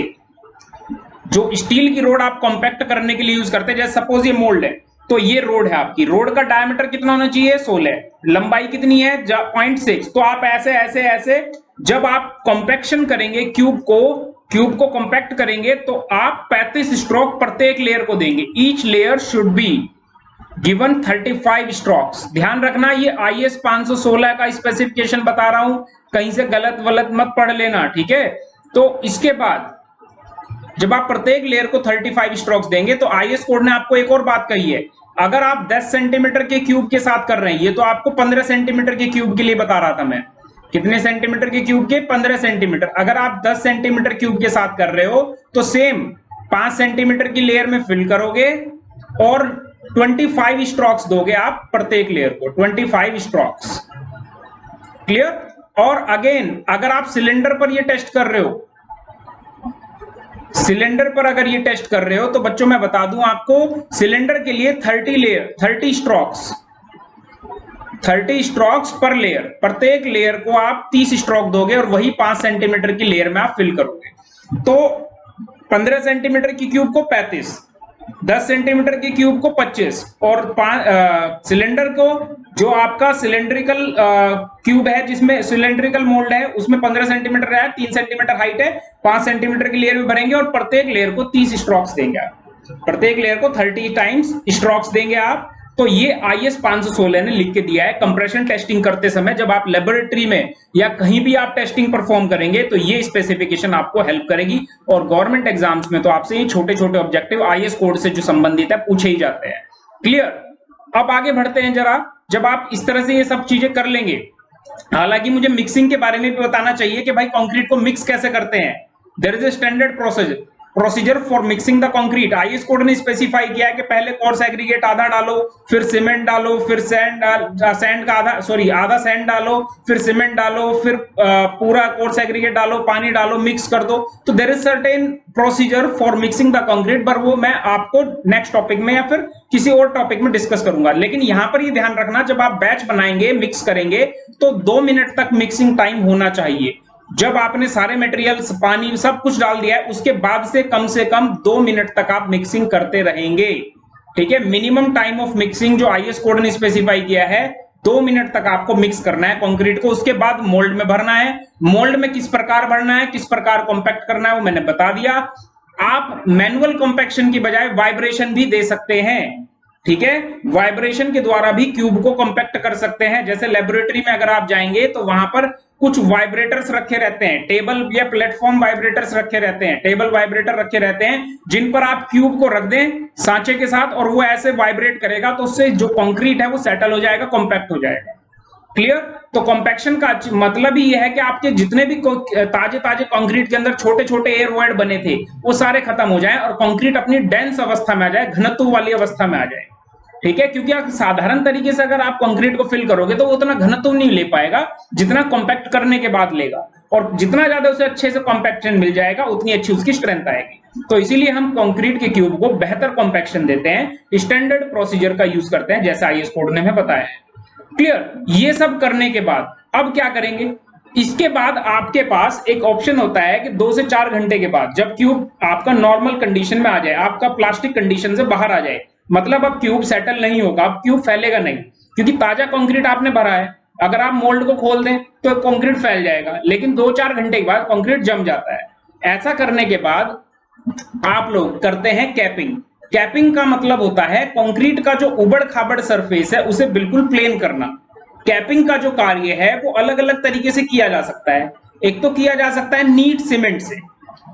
जो स्टील की रोड आप कॉम्पैक्ट करने के लिए यूज करते हैं, जैसे सपोज ये मोल्ड है, तो ये रोड है आपकी, रोड का डायमीटर कितना होना चाहिए? 16, लंबाई कितनी है? 0.6। तो आप ऐसे ऐसे ऐसे जब आप कॉम्पैक्शन करेंगे क्यूब को कॉम्पैक्ट करेंगे तो आप 35 स्ट्रोक प्रत्येक लेयर को देंगे। Each layer should be given 35 strokes. ध्यान रखना, ये आईएस 516 का स्पेसिफिकेशन बता रहा हूं, कहीं से गलत वलत मत पढ़ लेना। ठीक है, तो इसके बाद जब आप प्रत्येक लेयर को 35 स्ट्रोक्स देंगे तो आईएस कोड ने आपको एक और बात कही है, अगर आप 10 सेंटीमीटर के क्यूब के साथ कर रहे हैं, ये तो आपको 15 सेंटीमीटर के क्यूब के लिए बता रहा था मैं, कितने सेंटीमीटर के क्यूब के? 15 सेंटीमीटर। अगर आप 10 सेंटीमीटर क्यूब के साथ कर रहे हो तो सेम 5 सेंटीमीटर की लेयर में फिल करोगे और 25 स्ट्रोक्स दोगे आप प्रत्येक लेयर को, 25 स्ट्रोक्स। क्लियर? और अगेन अगर आप सिलेंडर पर ये टेस्ट कर रहे हो, सिलेंडर पर अगर ये टेस्ट कर रहे हो तो बच्चों मैं बता दूं आपको, सिलेंडर के लिए 30 स्ट्रोक्स पर लेयर, प्रत्येक लेयर को आप 30 स्ट्रोक दोगे और वही 5 सेंटीमीटर की लेयर में आप फिल करोगे। तो 15 सेंटीमीटर की क्यूब को 35, 10 सेंटीमीटर की क्यूब को 25 और सिलेंडर को, जो आपका सिलेंड्रिकल क्यूब है जिसमें सिलेंड्रिकल मोल्ड है उसमें 15 सेंटीमीटर है, 3 सेंटीमीटर हाइट है, 5 सेंटीमीटर की लेयर में भरेंगे और प्रत्येक लेयर को 30 स्ट्रोक्स देंगे आप, प्रत्येक लेयर को 30 टाइम्स स्ट्रोक्स देंगे आप। तो ये आईएस 516 ने लिख के दिया है। कंप्रेशन टेस्टिंग करते समय जब आप लेबोरेटरी में या कहीं भी आप टेस्टिंग परफॉर्म करेंगे तो ये स्पेसिफिकेशन आपको हेल्प करेगी। और गवर्नमेंट एग्जाम्स में तो आपसे ये छोटे छोटे ऑब्जेक्टिव आईएस कोड से जो संबंधित है पूछे ही जाते हैं। क्लियर? अब आगे बढ़ते हैं जरा। जब आप इस तरह से ये सब चीजें कर लेंगे, हालांकि मुझे मिक्सिंग के बारे में भी बताना चाहिए कि भाई कंक्रीट को मिक्स कैसे करते हैं। There is a standard process. Procedure for mixing the concrete, IS code ने स्पेसिफाई किया है कि पहले कोर्स एग्रीगेट आधा डालो, फिर सीमेंट डालो, फिर सैंड का आधा सैंड डालो, फिर सीमेंट डालो, फिर पूरा कोर्स एग्रीगेट डालो, पानी डालो, मिक्स कर दो। तो there is certain procedure for mixing the concrete, पर वो मैं आपको नेक्स्ट टॉपिक में या फिर किसी और टॉपिक में डिस्कस करूंगा। लेकिन यहां पर ये ध्यान रखना, जब आप बैच बनाएंगे, मिक्स करेंगे, तो 2 मिनट तक मिक्सिंग टाइम होना चाहिए। जब आपने सारे मटेरियल्स, पानी, सब कुछ डाल दिया है, उसके बाद से कम 2 मिनट तक आप मिक्सिंग करते रहेंगे। ठीक है, मिनिमम टाइम ऑफ मिक्सिंग जो आईएस कोड ने स्पेसिफाई किया है, 2 मिनट तक आपको मिक्स करना है कंक्रीट को। उसके बाद मोल्ड में भरना है। मोल्ड में किस प्रकार भरना है, किस प्रकार कॉम्पैक्ट करना है, वो मैंने बता दिया। आप मैनुअल कॉम्पैक्शन की बजाय वाइब्रेशन भी दे सकते हैं। ठीक है, वाइब्रेशन के द्वारा भी क्यूब को कॉम्पैक्ट कर सकते हैं। जैसे लेबोरेटरी में अगर आप जाएंगे तो वहां पर कुछ वाइब्रेटर्स रखे रहते हैं, टेबल या प्लेटफॉर्म वाइब्रेटर्स रखे रहते हैं, टेबल वाइब्रेटर रखे रहते हैं, जिन पर आप क्यूब को रख दें सांचे के साथ और वो ऐसे वाइब्रेट करेगा, तो उससे जो कंक्रीट है वो सेटल हो जाएगा, कॉम्पैक्ट हो जाएगा। क्लियर? तो कॉम्पैक्शन का मतलब ही यह है कि आपके जितने भी ताजे ताजे कंक्रीट के अंदर छोटे छोटे एयर वॉइड बने थे, वो सारे खत्म हो जाएं और कंक्रीट अपनी डेंस अवस्था में आ जाए, घनत्व वाली अवस्था में आ जाए। ठीक है, क्योंकि आप साधारण तरीके से अगर आप कंक्रीट को फिल करोगे तो वो उतना घनत्व नहीं ले पाएगा जितना कॉम्पैक्ट करने के बाद लेगा, और जितना ज्यादा उसे अच्छे से कॉम्पैक्शन मिल जाएगा उतनी अच्छी उसकी स्ट्रेंथ आएगी। तो इसीलिए हम कंक्रीट के क्यूब को बेहतर कॉम्पैक्शन देते हैं, स्टैंडर्ड प्रोसीजर का यूज करते हैं, जैसा आईएस कोड ने हमें बताया है। क्लियर? ये सब करने के बाद अब क्या करेंगे? इसके बाद आपके पास एक ऑप्शन होता है कि 2 से 4 घंटे के बाद, जब क्यूब आपका नॉर्मल कंडीशन में आ जाए, आपका प्लास्टिक कंडीशन से बाहर आ जाए, मतलब अब क्यूब सेटल नहीं होगा, अब क्यूब फैलेगा नहीं, क्योंकि ताजा कंक्रीट आपने भरा है। अगर आप मोल्ड को खोल दें तो कंक्रीट फैल जाएगा, लेकिन 2-4 घंटे के बाद कंक्रीट जम जाता है। ऐसा करने के बाद आप लोग करते हैं कैपिंग। कैपिंग का मतलब होता है कंक्रीट का जो उबड़ खाबड़ सरफेस है उसे बिल्कुल प्लेन करना। कैपिंग का जो कार्य है वो अलग अलग तरीके से किया जा सकता है। एक तो किया जा सकता है नीट सीमेंट से।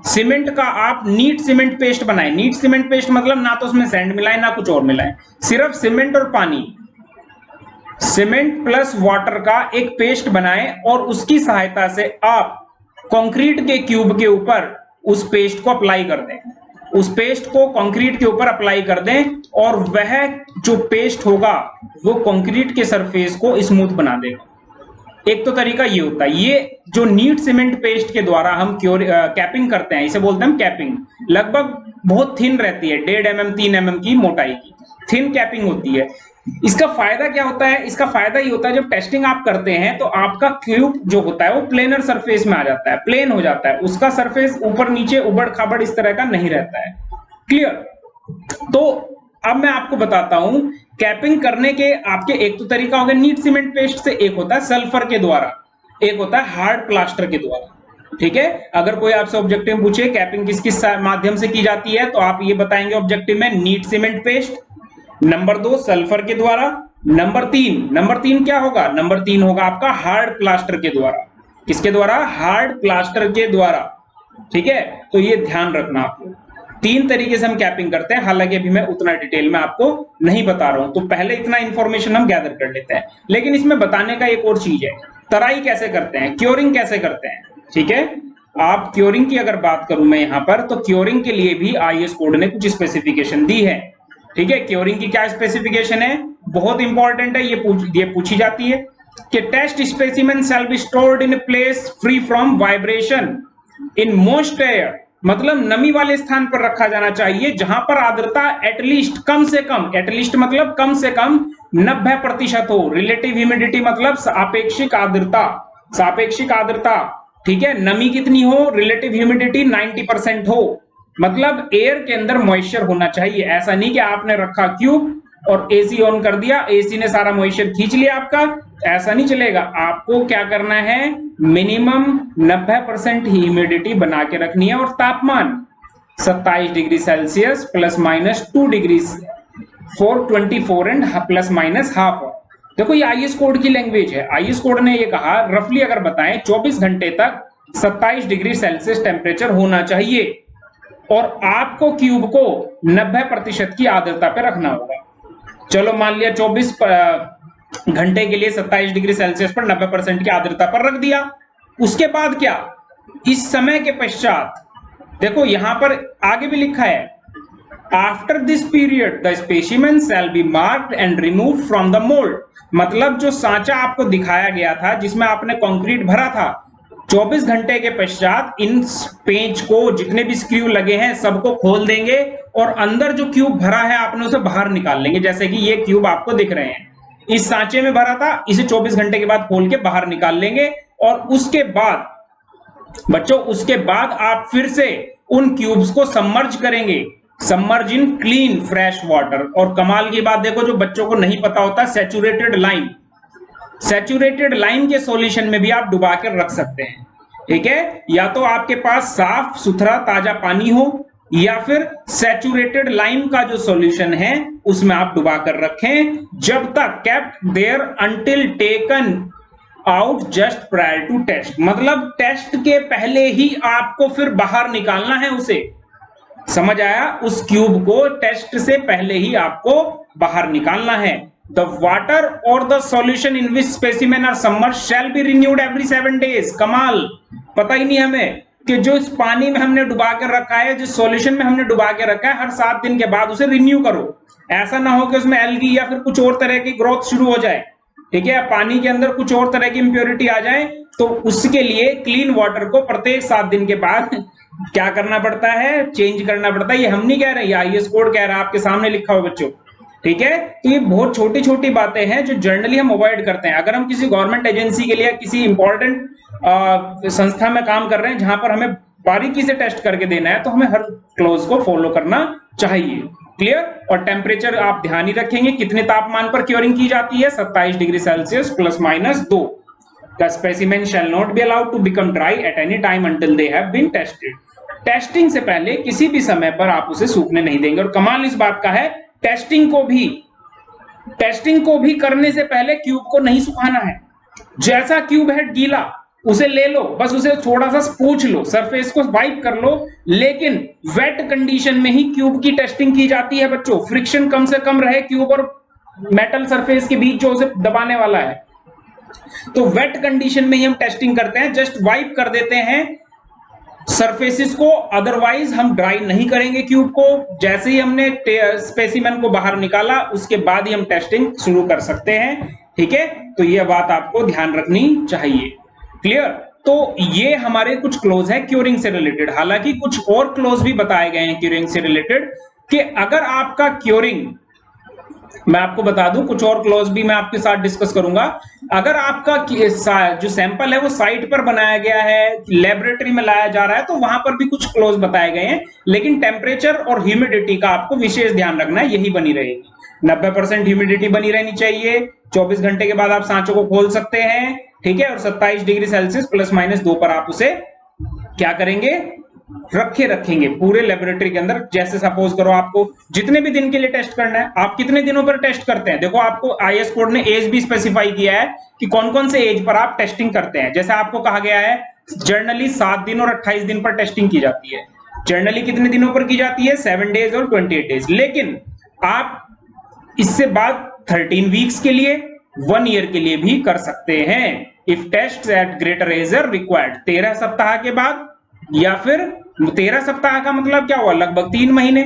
सीमेंट का आप नीट सीमेंट पेस्ट बनाएं। नीट सीमेंट पेस्ट मतलब ना तो उसमें सैंड मिलाएं ना कुछ और मिलाएं, सिर्फ सीमेंट और पानी, सीमेंट प्लस वाटर का एक पेस्ट बनाएं और उसकी सहायता से आप कंक्रीट के क्यूब के ऊपर उस पेस्ट को अप्लाई कर दें। उस पेस्ट को कंक्रीट के ऊपर अप्लाई कर दें और वह जो पेस्ट होगा वो कंक्रीट के सरफेस को स्मूथ बना देगा। एक तो तरीका ये होता है। ये जो नीट सीमेंट पेस्ट के द्वारा हम कैपिंग करते हैं, इसे बोलते हैं कैपिंग। लगभग बहुत थिन रहती है, 1.5 mm 3 mm की मोटाई की थिन कैपिंग होती है। इसका फायदा क्या होता है? इसका फायदा ये होता है जब टेस्टिंग आप करते हैं तो आपका क्यूब जो होता है वो प्लेनर सरफेस में आ जाता है, प्लेन हो जाता है, उसका सरफेस ऊपर नीचे उबड़ खाबड़ इस तरह का नहीं रहता है। क्लियर? तो अब मैं आपको बताता हूं कैपिंग करने के आपके एक तो तरीका हो गया नीट सीमेंट पेस्ट से, एक होता है सल्फर के द्वारा, एक होता है हार्ड प्लास्टर के द्वारा। ठीक है, अगर कोई आपसे ऑब्जेक्टिव में पूछे कैपिंग किस किस माध्यम से की जाती है तो आप ये बताएंगे ऑब्जेक्टिव में neat cement paste, number 2 sulphur के द्वारा, नंबर 3 क्या होगा? नंबर 3 होगा आपका हार्ड प्लास्टर के द्वारा। किसके द्वारा? हार्ड प्लास्टर के द्वारा। ठीक है, तो ये ध्यान रखना आपको। 3 तरीके से हम कैपिंग करते हैं, हालांकि अभी मैं उतना डिटेल में आपको नहीं बता रहा हूं, तो पहले इतना इंफॉर्मेशन हम गैदर कर लेते हैं। लेकिन इसमें बताने का एक और चीज है, तराई कैसे करते हैं, क्योरिंग कैसे करते हैं। ठीक है, आप क्योरिंग की अगर बात करूं मैं यहां पर, तो क्योरिंग के लिए भी आईएस कोड ने कुछ स्पेसिफिकेशन दी है। ठीक है, क्योरिंग की क्या स्पेसिफिकेशन है? बहुत इंपॉर्टेंट है, ये पूछी जाती है कि test specimen shall be stored in place free from vibration in moist air, मतलब नमी वाले स्थान पर रखा जाना चाहिए जहां पर आर्द्रता एटलीस्ट कम से कम, एटलीस्ट मतलब कम से कम 90% हो। रिलेटिव ह्यूमिडिटी मतलब सापेक्षिक आर्द्रता, सापेक्षिक आर्द्रता। ठीक है, नमी कितनी हो? रिलेटिव ह्यूमिडिटी 90% हो, मतलब एयर के अंदर मॉइस्चर होना चाहिए। ऐसा नहीं कि आपने रखा क्यूब और एसी ऑन कर दिया, एसी ने सारा मॉइस्चर खींच लिया आपका, ऐसा नहीं चलेगा। आपको क्या करना है? मिनिमम 90% ह्यूमिडिटी बना के रखनी है और तापमान 27 degree Celsius ±2 degree for 24 and ±½ देखो ये आईएस कोड की लैंग्वेज है। आईएस कोड ने ये कहा रफली अगर बताएं 24 घंटे तक 27 डिग्री सेल्सियस टेम्परेचर होना चाहिए और आपको क्यूब को 90% की आर्द्रता पे रखना होगा। चलो मान लिया 24 घंटे के लिए 27 डिग्री सेल्सियस पर 90% की आर्द्रता पर रख दिया। उसके बाद क्या? इस समय के पश्चात देखो यहां पर आगे भी लिखा है, after this period the specimen shall B marked and remove from the mould. मतलब जो सांचा आपको दिखाया गया था जिसमें आपने कंक्रीट भरा था, 24 घंटे के पश्चात इन पेंच को, जितने भी स्क्रू लगे हैं सबको खोल देंगे और अंदर जो क्यूब भरा है आपने उसे बाहर निकाल लेंगे। जैसे कि ये क्यूब आपको दिख रहे हैं, इस सांचे में भरा था, इसे 24 घंटे के बाद खोल के बाहर निकाल लेंगे और उसके बाद बच्चों, उसके बाद आप फिर से उन क्यूब्स को सबमर्ज करेंगे, submerge in clean fresh water. और कमाल की बात देखो, जो बच्चों को नहीं पता होता, सैचुरेटेड लाइम, सैचुरेटेड लाइम के सॉल्यूशन में भी आप डुबा कर रख सकते हैं। ठीक है, या तो आपके पास साफ सुथरा ताजा पानी हो या फिर सैचुरेटेड लाइम का जो सॉल्यूशन है उसमें आप डुबा कर रखें, जब तक kept there until taken out just prior to test. मतलब टेस्ट के पहले ही आपको फिर बाहर निकालना है उसे, समझ आया? उस क्यूब को टेस्ट से पहले ही आपको बाहर निकालना है। The water or the solution in which specimen are submerged shall be renewed every 7 days। कमाल, पता ही नहीं हमें कि जो इस पानी में हमने डुबा कर रखा है, जिस सॉल्यूशन में हमने डुबा के रखा है, हर 7 दिन के बाद उसे रिन्यू करो। ऐसा ना हो कि उसमें एल्गी या फिर कुछ और तरह की ग्रोथ शुरू हो जाए, ठीक है, पानी के अंदर कुछ और तरह की इंप्योरिटी आ जाए, तो उसके लिए क्लीन वाटर को प्रत्येक 7 दिन के बाद क्या करना पड़ता है, चेंज करना पड़ता है। ये हम नहीं कह रहे, ये आईएएस कोड कह रहा है, आपके सामने लिखा हो बच्चों। ठीक है, तो ये बहुत छोटी छोटी बातें हैं जो जनरली हम अवॉइड करते हैं। अगर हम किसी गवर्नमेंट एजेंसी के लिए किसी इंपॉर्टेंट संस्था में काम कर रहे हैं जहां पर हमें बारीकी से टेस्ट करके देना है, तो हमें हर क्लोज को फॉलो करना चाहिए। क्लियर? और टेम्परेचर आप ध्यान ही रखेंगे, कितने तापमान पर क्योरिंग की जाती है, 27 degree Celsius ±2। The specimen shall not be allowed to become dry at any time until they have been tested। Testing से पहले किसी भी समय पर आप उसे सूखने नहीं देंगे। और कमाल इस बात का है, टेस्टिंग को भी करने से पहले क्यूब को नहीं सुखाना है। जैसा क्यूब है गीला, उसे ले लो, बस उसे थोड़ा सा पूछ लो, सरफेस को वाइप कर लो, लेकिन वेट कंडीशन में ही क्यूब की टेस्टिंग की जाती है बच्चों। फ्रिक्शन कम से कम रहे क्यूब और मेटल सरफेस के बीच जो उसे दबाने वाला है, तो वेट कंडीशन में ही हम टेस्टिंग करते हैं, जस्ट वाइप कर देते हैं सरफेसेस को, अदरवाइज हम ड्राई नहीं करेंगे क्यूब को। जैसे ही हमने स्पेसिमेन को बाहर निकाला उसके बाद ही हम टेस्टिंग शुरू कर सकते हैं। ठीक है, तो यह बात आपको ध्यान रखनी चाहिए। क्लियर? तो ये हमारे कुछ क्लोज है क्यूरिंग से रिलेटेड। हालांकि कुछ और क्लोज भी बताए गए हैं क्यूरिंग से रिलेटेड, कि अगर आपका क्यूरिंग, मैं आपको बता दूं, कुछ और क्लोज भी मैं आपके साथ डिस्कस करूंगा। अगर आपका जो सैंपल है वो साइट पर बनाया गया है, लेबोरेटरी में लाया जा रहा है, तो वहां पर भी कुछ क्लोज बताए गए हैं, लेकिन टेम्परेचर और ह्यूमिडिटी का आपको विशेष ध्यान रखना है, यही बनी रहेगी। 90% ह्यूमिडिटी बनी रहनी चाहिए। 24 घंटे के बाद आप सांचों को खोल सकते हैं, ठीक है, और 27 डिग्री सेल्सियस ±2 पर आप उसे क्या करेंगे, रखेंगे पूरे लेबोरेटरी के अंदर। जैसे सपोज करो आपको जितने भी दिन के लिए टेस्ट करना है, आप कितने दिनों पर टेस्ट करते हैं। देखो आपको आईएएस कोड ने एज भी स्पेसिफाई किया है कि कौन कौन से एज पर आप टेस्टिंग करते हैं। जैसे आपको कहा गया है जर्नली 7 दिन और 28 दिन पर टेस्टिंग की जाती है। जर्नली कितने दिनों पर की जाती है, 7 डेज और 28 डेज। लेकिन आप इससे बाद 13 वीक्स के लिए, 1 ईयर के लिए भी कर सकते हैं। If test at greater age are required, 13 सप्ताह के बाद, या फिर 13 सप्ताह का मतलब क्या हुआ, लगभग 3 महीने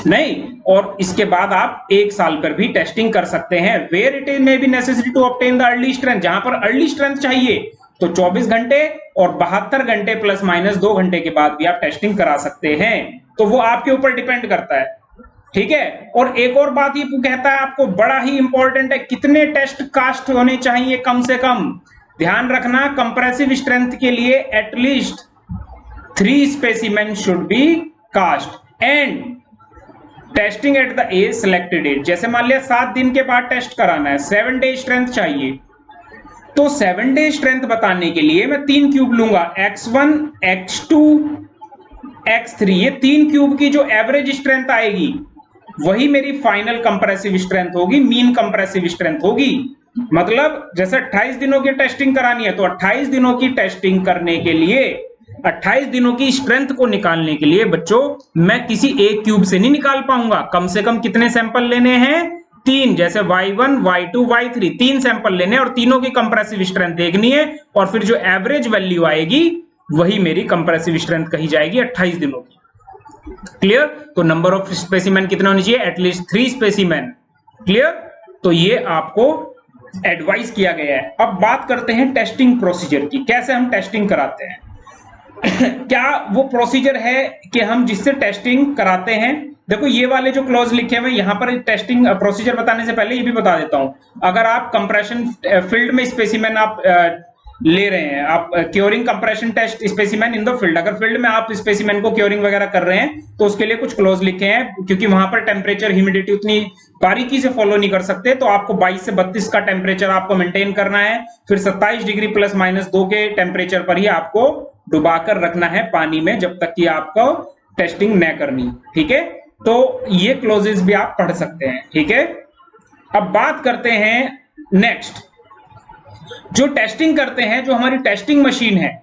नहीं, और इसके बाद आप 1 साल पर भी टेस्टिंग कर सकते हैं। Where it is may be necessary to obtain the early strength, जहां पर अर्ली स्ट्रेंथ चाहिए तो 24 घंटे और 72 घंटे ±2 घंटे के बाद भी आप टेस्टिंग करा सकते हैं। तो वो आपके ऊपर डिपेंड करता है। ठीक है, और एक और बात ये कहता है आपको, बड़ा ही इंपॉर्टेंट है, कितने टेस्ट कास्ट होने चाहिए कम से कम। ध्यान रखना, कंप्रेसिव स्ट्रेंथ के लिए at least 3 specimen should be cast and testing at the age selected age. जैसे मान लिया 7 दिन के बाद टेस्ट कराना है, 7 डे स्ट्रेंथ चाहिए, तो 7 डे स्ट्रेंथ बताने के लिए मैं 3 क्यूब लूंगा, x1 x2 x3। ये 3 क्यूब की जो एवरेज स्ट्रेंथ आएगी वही मेरी फाइनल कंप्रेसिव स्ट्रेंथ होगी, मीन कंप्रेसिव स्ट्रेंथ होगी। मतलब जैसे 28 दिनों की टेस्टिंग करानी है, तो 28 दिनों की टेस्टिंग करने के लिए, 28 दिनों की स्ट्रेंथ को निकालने के लिए बच्चों, मैं किसी एक क्यूब से नहीं निकाल पाऊंगा। कम से कम कितने सैंपल लेने हैं, 3, जैसे y1 y2 y3, 3 सैंपल लेने और तीनों की कंप्रेसिव स्ट्रेंथ देखनी है, और फिर जो एवरेज वैल्यू आएगी वही मेरी कंप्रेसिव स्ट्रेंथ कही जाएगी 28 दिनों की। क्लियर? तो नंबर ऑफ स्पेसिमेन कितने होने चाहिए? At least 3 specimen. क्लियर? तो ये आपको एडवाइस किया गया है। अब बात करते हैं टेस्टिंग प्रोसीजर की, कैसे हम टेस्टिंग कराते हैं। क्या वो प्रोसीजर है कि हम जिससे टेस्टिंग कराते हैं, देखो ये वाले जो क्लॉज लिखे हुए यहाँ पर टेस्टिंग प्रोसीजर बताने से पहले ये भी बता देता हूं, अगर आप कंप्रेशन फील्ड में स्पेसिमेन आप ले रहे हैं, आप curing compression test specimen in the field, अगर फील्ड में आप स्पेसिमेन को क्योरिंग वगैरह कर रहे हैं तो उसके लिए कुछ क्लॉज लिखे हैं, क्योंकि वहां पर टेम्परेचर ह्यूमिडिटी उतनी बारीकी से फॉलो नहीं कर सकते, तो आपको 22 से 32 का टेम्परेचर आपको मेंटेन करना है, फिर 27 डिग्री +-2 के टेम्परेचर पर ही आपको डुबाकर रखना है पानी में जब तक कि आपको टेस्टिंग न करनी। ठीक है, तो ये क्लोजेस भी आप पढ़ सकते हैं। ठीक है, अब बात करते हैं नेक्स्ट, जो टेस्टिंग करते हैं, जो हमारी टेस्टिंग मशीन है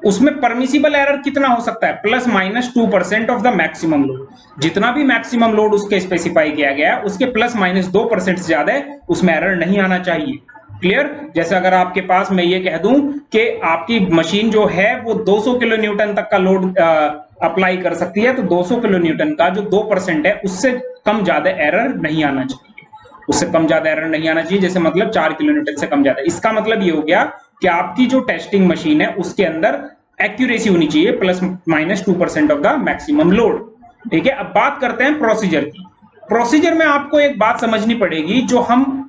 उसमें परमिसिबल एरर कितना हो सकता है? +-2% ऑफ द मैक्सिमम लोड। जितना भी मैक्सिमम लोड उसके स्पेसिफाई किया गया है उसके +-2% से ज्यादा है, उसमें एरर नहीं आना चाहिए। क्लियर? जैसे अगर आपके पास मैं ये कह दूं कि आपकी मशीन जो है वो 200 किलो न्यूटन तक का लोड अप्लाई कर सकती है, तो 200 किलो न्यूटन का जो 2% है उससे कम ज्यादा एरर नहीं आना चाहिए, उससे कम ज्यादा एरर नहीं आना चाहिए। जैसे मतलब 4 किलो न्यूटन से कम ज्यादा। इसका मतलब ये हो गया कि आपकी जो टेस्टिंग मशीन है उसके अंदर एक्यूरेसी होनी चाहिए +-2% ऑफ द मैक्सिमम लोड। ठीक है, अब बात करते हैं प्रोसीजर की। प्रोसीजर में आपको एक बात समझनी पड़ेगी, जो हम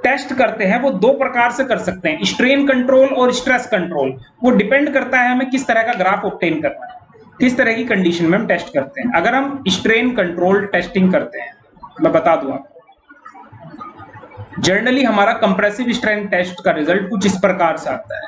टेस्ट करते हैं वो 2 प्रकार से कर सकते हैं, स्ट्रेन कंट्रोल और स्ट्रेस कंट्रोल। वो डिपेंड करता है हमें किस तरह का ग्राफ ऑब्टेन करना है, किस तरह की कंडीशन में हम टेस्ट करते हैं। अगर हम स्ट्रेन कंट्रोल टेस्टिंग करते हैं, मैं बता दूं आपको, जनरली हमारा कंप्रेसिव स्ट्रेन टेस्ट का रिजल्ट कुछ इस प्रकार से आता है,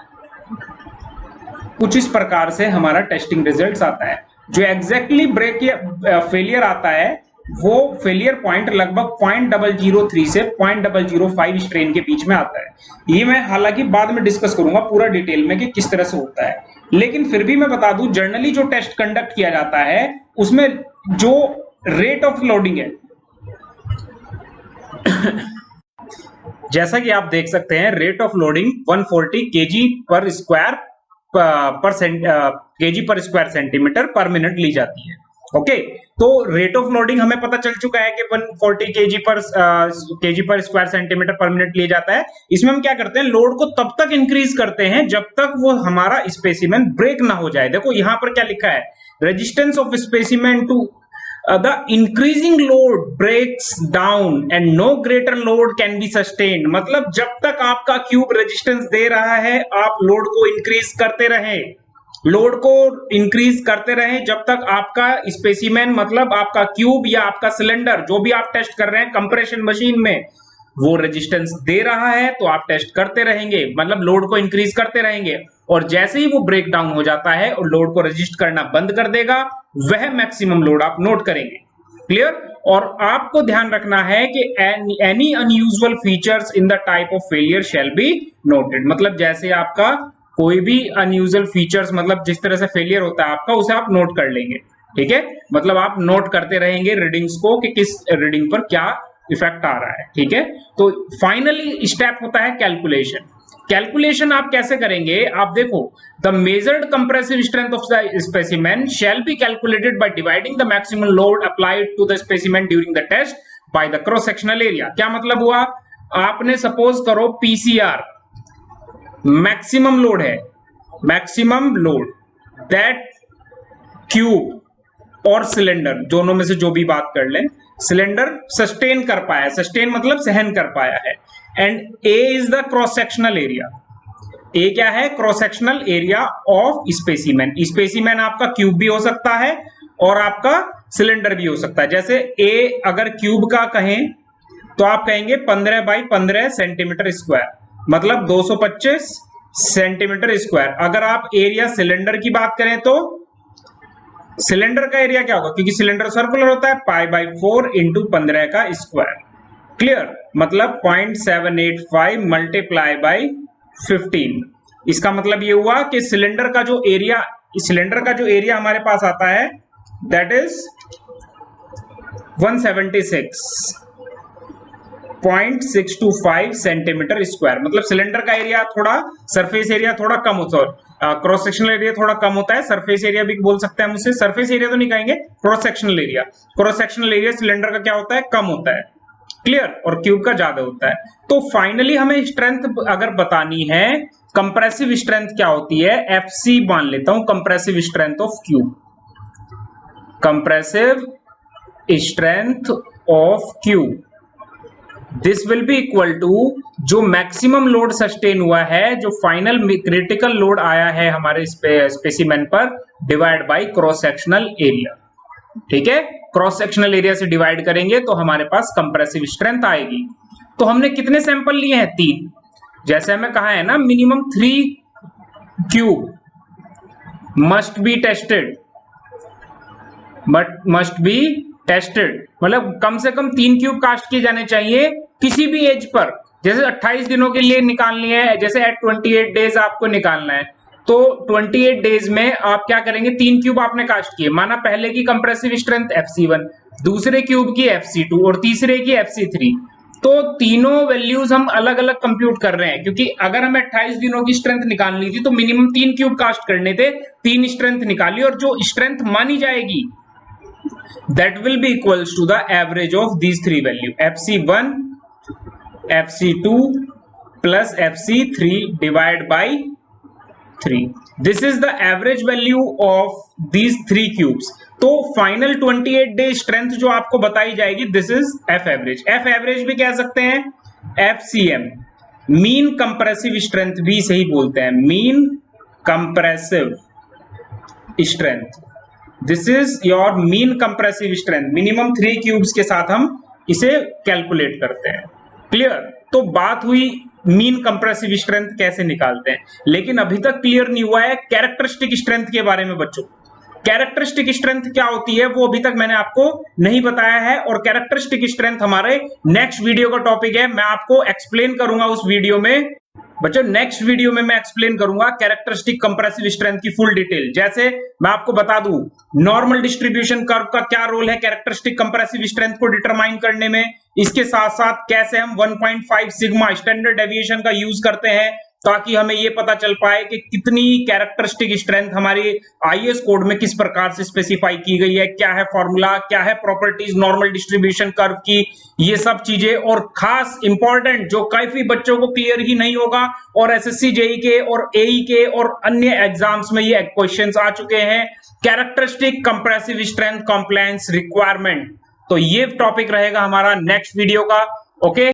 कुछ इस प्रकार से हमारा टेस्टिंग रिजल्ट आता है। जो एग्जैक्टली ब्रेक या फेलियर आता है वो फेलियर पॉइंट लगभग 0.003 से 0.005 स्ट्रेन के बीच में आता है। ये मैं हालांकि बाद में डिस्कस करूंगा पूरा डिटेल में कि किस तरह से होता है, लेकिन फिर भी मैं बता दूं, जनरली जो टेस्ट कंडक्ट किया जाता है उसमें जो रेट ऑफ लोडिंग है जैसा कि आप देख सकते हैं, रेट ऑफ लोडिंग 140 kg पर स्क्वायर सेंटीमीटर पर मिनट ली जाती है। ओके, तो रेट ऑफ लोडिंग हमें पता चल चुका है कि 140 kg पर स्क्वायर सेंटीमीटर पर मिनट लिया जाता है। इसमें हम क्या करते हैं, लोड को तब तक इंक्रीज करते हैं जब तक वो हमारा स्पेसिमेन ब्रेक ना हो जाए। देखो यहां पर क्या लिखा है, resistance of specimen to the increasing load breaks down and no greater load can be sustained। मतलब जब तक आपका क्यूब रेजिस्टेंस दे रहा है आप लोड को इंक्रीज करते रहे, लोड को इंक्रीज करते रहे जब तक आपका स्पेसिमेन, मतलब आपका क्यूब या आपका सिलेंडर, जो भी आप टेस्ट कर रहे हैं कंप्रेशन मशीन में, वो रेजिस्टेंस दे रहा है तो आप टेस्ट करते रहेंगे, मतलब लोड को इंक्रीज करते रहेंगे। और जैसे ही वो ब्रेक डाउन हो जाता है और लोड को रजिस्ट करना बंद कर देगा, वह मैक्सिमम लोड आप नोट करेंगे। क्लियर? और आपको ध्यान रखना है कि any unusual features in the type of failure shall be noted. मतलब जैसे आपका कोई भी अनयूजुअल फीचर्स, मतलब जिस तरह से फेलियर होता है आपका, उसे आप नोट कर लेंगे। ठीक है, मतलब आप नोट करते रहेंगे रीडिंग्स को कि किस रीडिंग पर क्या इफेक्ट आ रहा है। ठीक है, तो फाइनली स्टेप होता है कैलकुलेशन। कैलकुलेशन आप कैसे करेंगे, आप देखो, the measured compressive strength of the specimen shall be calculated by dividing the maximum load applied to the specimen during the test by the cross sectional area. क्या मतलब हुआ, आपने सपोज करो पीसीआर मैक्सिमम लोड है, maximum load that cube और cylinder दोनों में से जो भी बात कर लें, सिलेंडर सस्टेन कर पाया, सस्टेन मतलब सहन कर पाया है, and A is the cross sectional area. A क्या है, cross sectional area of specimen. Specimen आपका क्यूब भी हो सकता है और आपका सिलेंडर भी हो सकता है। जैसे ए अगर क्यूब का कहें तो आप कहेंगे 15 बाई 15 सेंटीमीटर स्क्वायर, मतलब 225 सेंटीमीटर स्क्वायर। अगर आप एरिया सिलेंडर की बात करें तो सिलेंडर का एरिया क्या होगा, क्योंकि सिलेंडर सर्कुलर होता है, π/4 × 15 का स्क्वायर। क्लियर? मतलब 0.785 मल्टीप्लाई बाई 15। इसका मतलब ये हुआ कि सिलेंडर का जो एरिया हमारे पास आता है दैट इज 176.625 सेंटीमीटर स्क्वायर। मतलब सिलेंडर का एरिया थोड़ा, सरफेस एरिया थोड़ा कम होता है, क्रॉस सेक्शनल एरिया थोड़ा कम होता है, सरफेस एरिया भी बोल सकते हैं हम उसे, सरफेस एरिया तो नहीं कहेंगे, cross sectional area. Cross sectional area cylinder का क्या होता है, कम होता है, क्लियर, और क्यूब का ज्यादा होता है। तो फाइनली हमें स्ट्रेंथ अगर बतानी है, कंप्रेसिव स्ट्रेंथ क्या होती है, एफसी मान लेता हूं, compressive strength of cube, compressive strength of cube, this will be equal to जो मैक्सिमम लोड सस्टेन हुआ है, जो फाइनल क्रिटिकल लोड आया है हमारे स्पेसिमेन पर, divide by cross sectional area. ठीक है, क्रॉस सेक्शनल एरिया से डिवाइड करेंगे तो हमारे पास कंप्रेसिव स्ट्रेंथ आएगी। तो हमने कितने सैंपल लिए हैं, 3, जैसे हमें कहा है ना minimum 3 cube must be tested, must be tested, मतलब कम से कम 3 क्यूब कास्ट किए जाने चाहिए किसी भी एज पर। जैसे 28 दिनों के लिए निकालनी है, जैसे एट 28 डेज आपको निकालना है, तो 28 डेज में आप क्या करेंगे, 3 क्यूब आपने कास्ट किए, माना पहले की कंप्रेसिव स्ट्रेंथ FC1, दूसरे क्यूब की FC2 और तीसरे की FC3, तो तीनों वैल्यूज हम अलग अलग कंप्यूट कर रहे हैं, क्योंकि अगर हमें 28 दिनों की स्ट्रेंथ निकालनी थी तो मिनिमम 3 क्यूब कास्ट करने थे, 3 स्ट्रेंथ निकाली, और जो स्ट्रेंथ मानी जाएगी that will be equals to the average of these 3 value, FC1, FC2 plus FC3 divide by 3. This is the average value of these 3 cubes. तो फाइनल 28 डे स्ट्रेंथ जो आपको बताई जाएगी, this is F average. F average भी कह सकते हैं, FCM, mean compressive strength भी सही बोलते हैं, mean compressive strength. This is your mean compressive strength, minimum 3 cubes के साथ हम इसे कैलकुलेट करते हैं, क्लियर। तो बात हुई मीन कंप्रेसिव स्ट्रेंथ कैसे निकालते हैं, लेकिन अभी तक क्लियर नहीं हुआ है कैरेक्टरिस्टिक स्ट्रेंथ के बारे में बच्चों। कैरेक्टरिस्टिक स्ट्रेंथ क्या होती है वो अभी तक मैंने आपको नहीं बताया है, और कैरेक्टरिस्टिक स्ट्रेंथ हमारे नेक्स्ट वीडियो का टॉपिक है, मैं आपको एक्सप्लेन करूंगा उस वीडियो में बच्चों। नेक्स्ट वीडियो में मैं एक्सप्लेन करूंगा कैरेक्टरिस्टिक कंप्रेसिव स्ट्रेंथ की फुल डिटेल। जैसे मैं आपको बता दूं नॉर्मल डिस्ट्रीब्यूशन कर्व का क्या रोल है कैरेक्टरिस्टिक कंप्रेसिव स्ट्रेंथ को डिटरमाइन करने में, इसके साथ साथ कैसे हम 1.5 सिग्मा स्टैंडर्ड डेविएशन का यूज करते हैं, ताकि हमें यह पता चल पाए कि कितनी कैरेक्टरिस्टिक स्ट्रेंथ हमारी आईएस कोड में किस प्रकार से स्पेसिफाई की गई है, क्या है फॉर्मूला, क्या है प्रॉपर्टीज नॉर्मल डिस्ट्रीब्यूशन कर्व की, ये सब चीजें। और खास इंपॉर्टेंट जो काफी बच्चों को क्लियर ही नहीं होगा, और एसएससी जेई के और एई के और अन्य एग्जाम्स में ये क्वेश्चंस आ चुके हैं, characteristic compressive strength compliance requirement. तो ये टॉपिक रहेगा हमारा नेक्स्ट वीडियो का, ओके।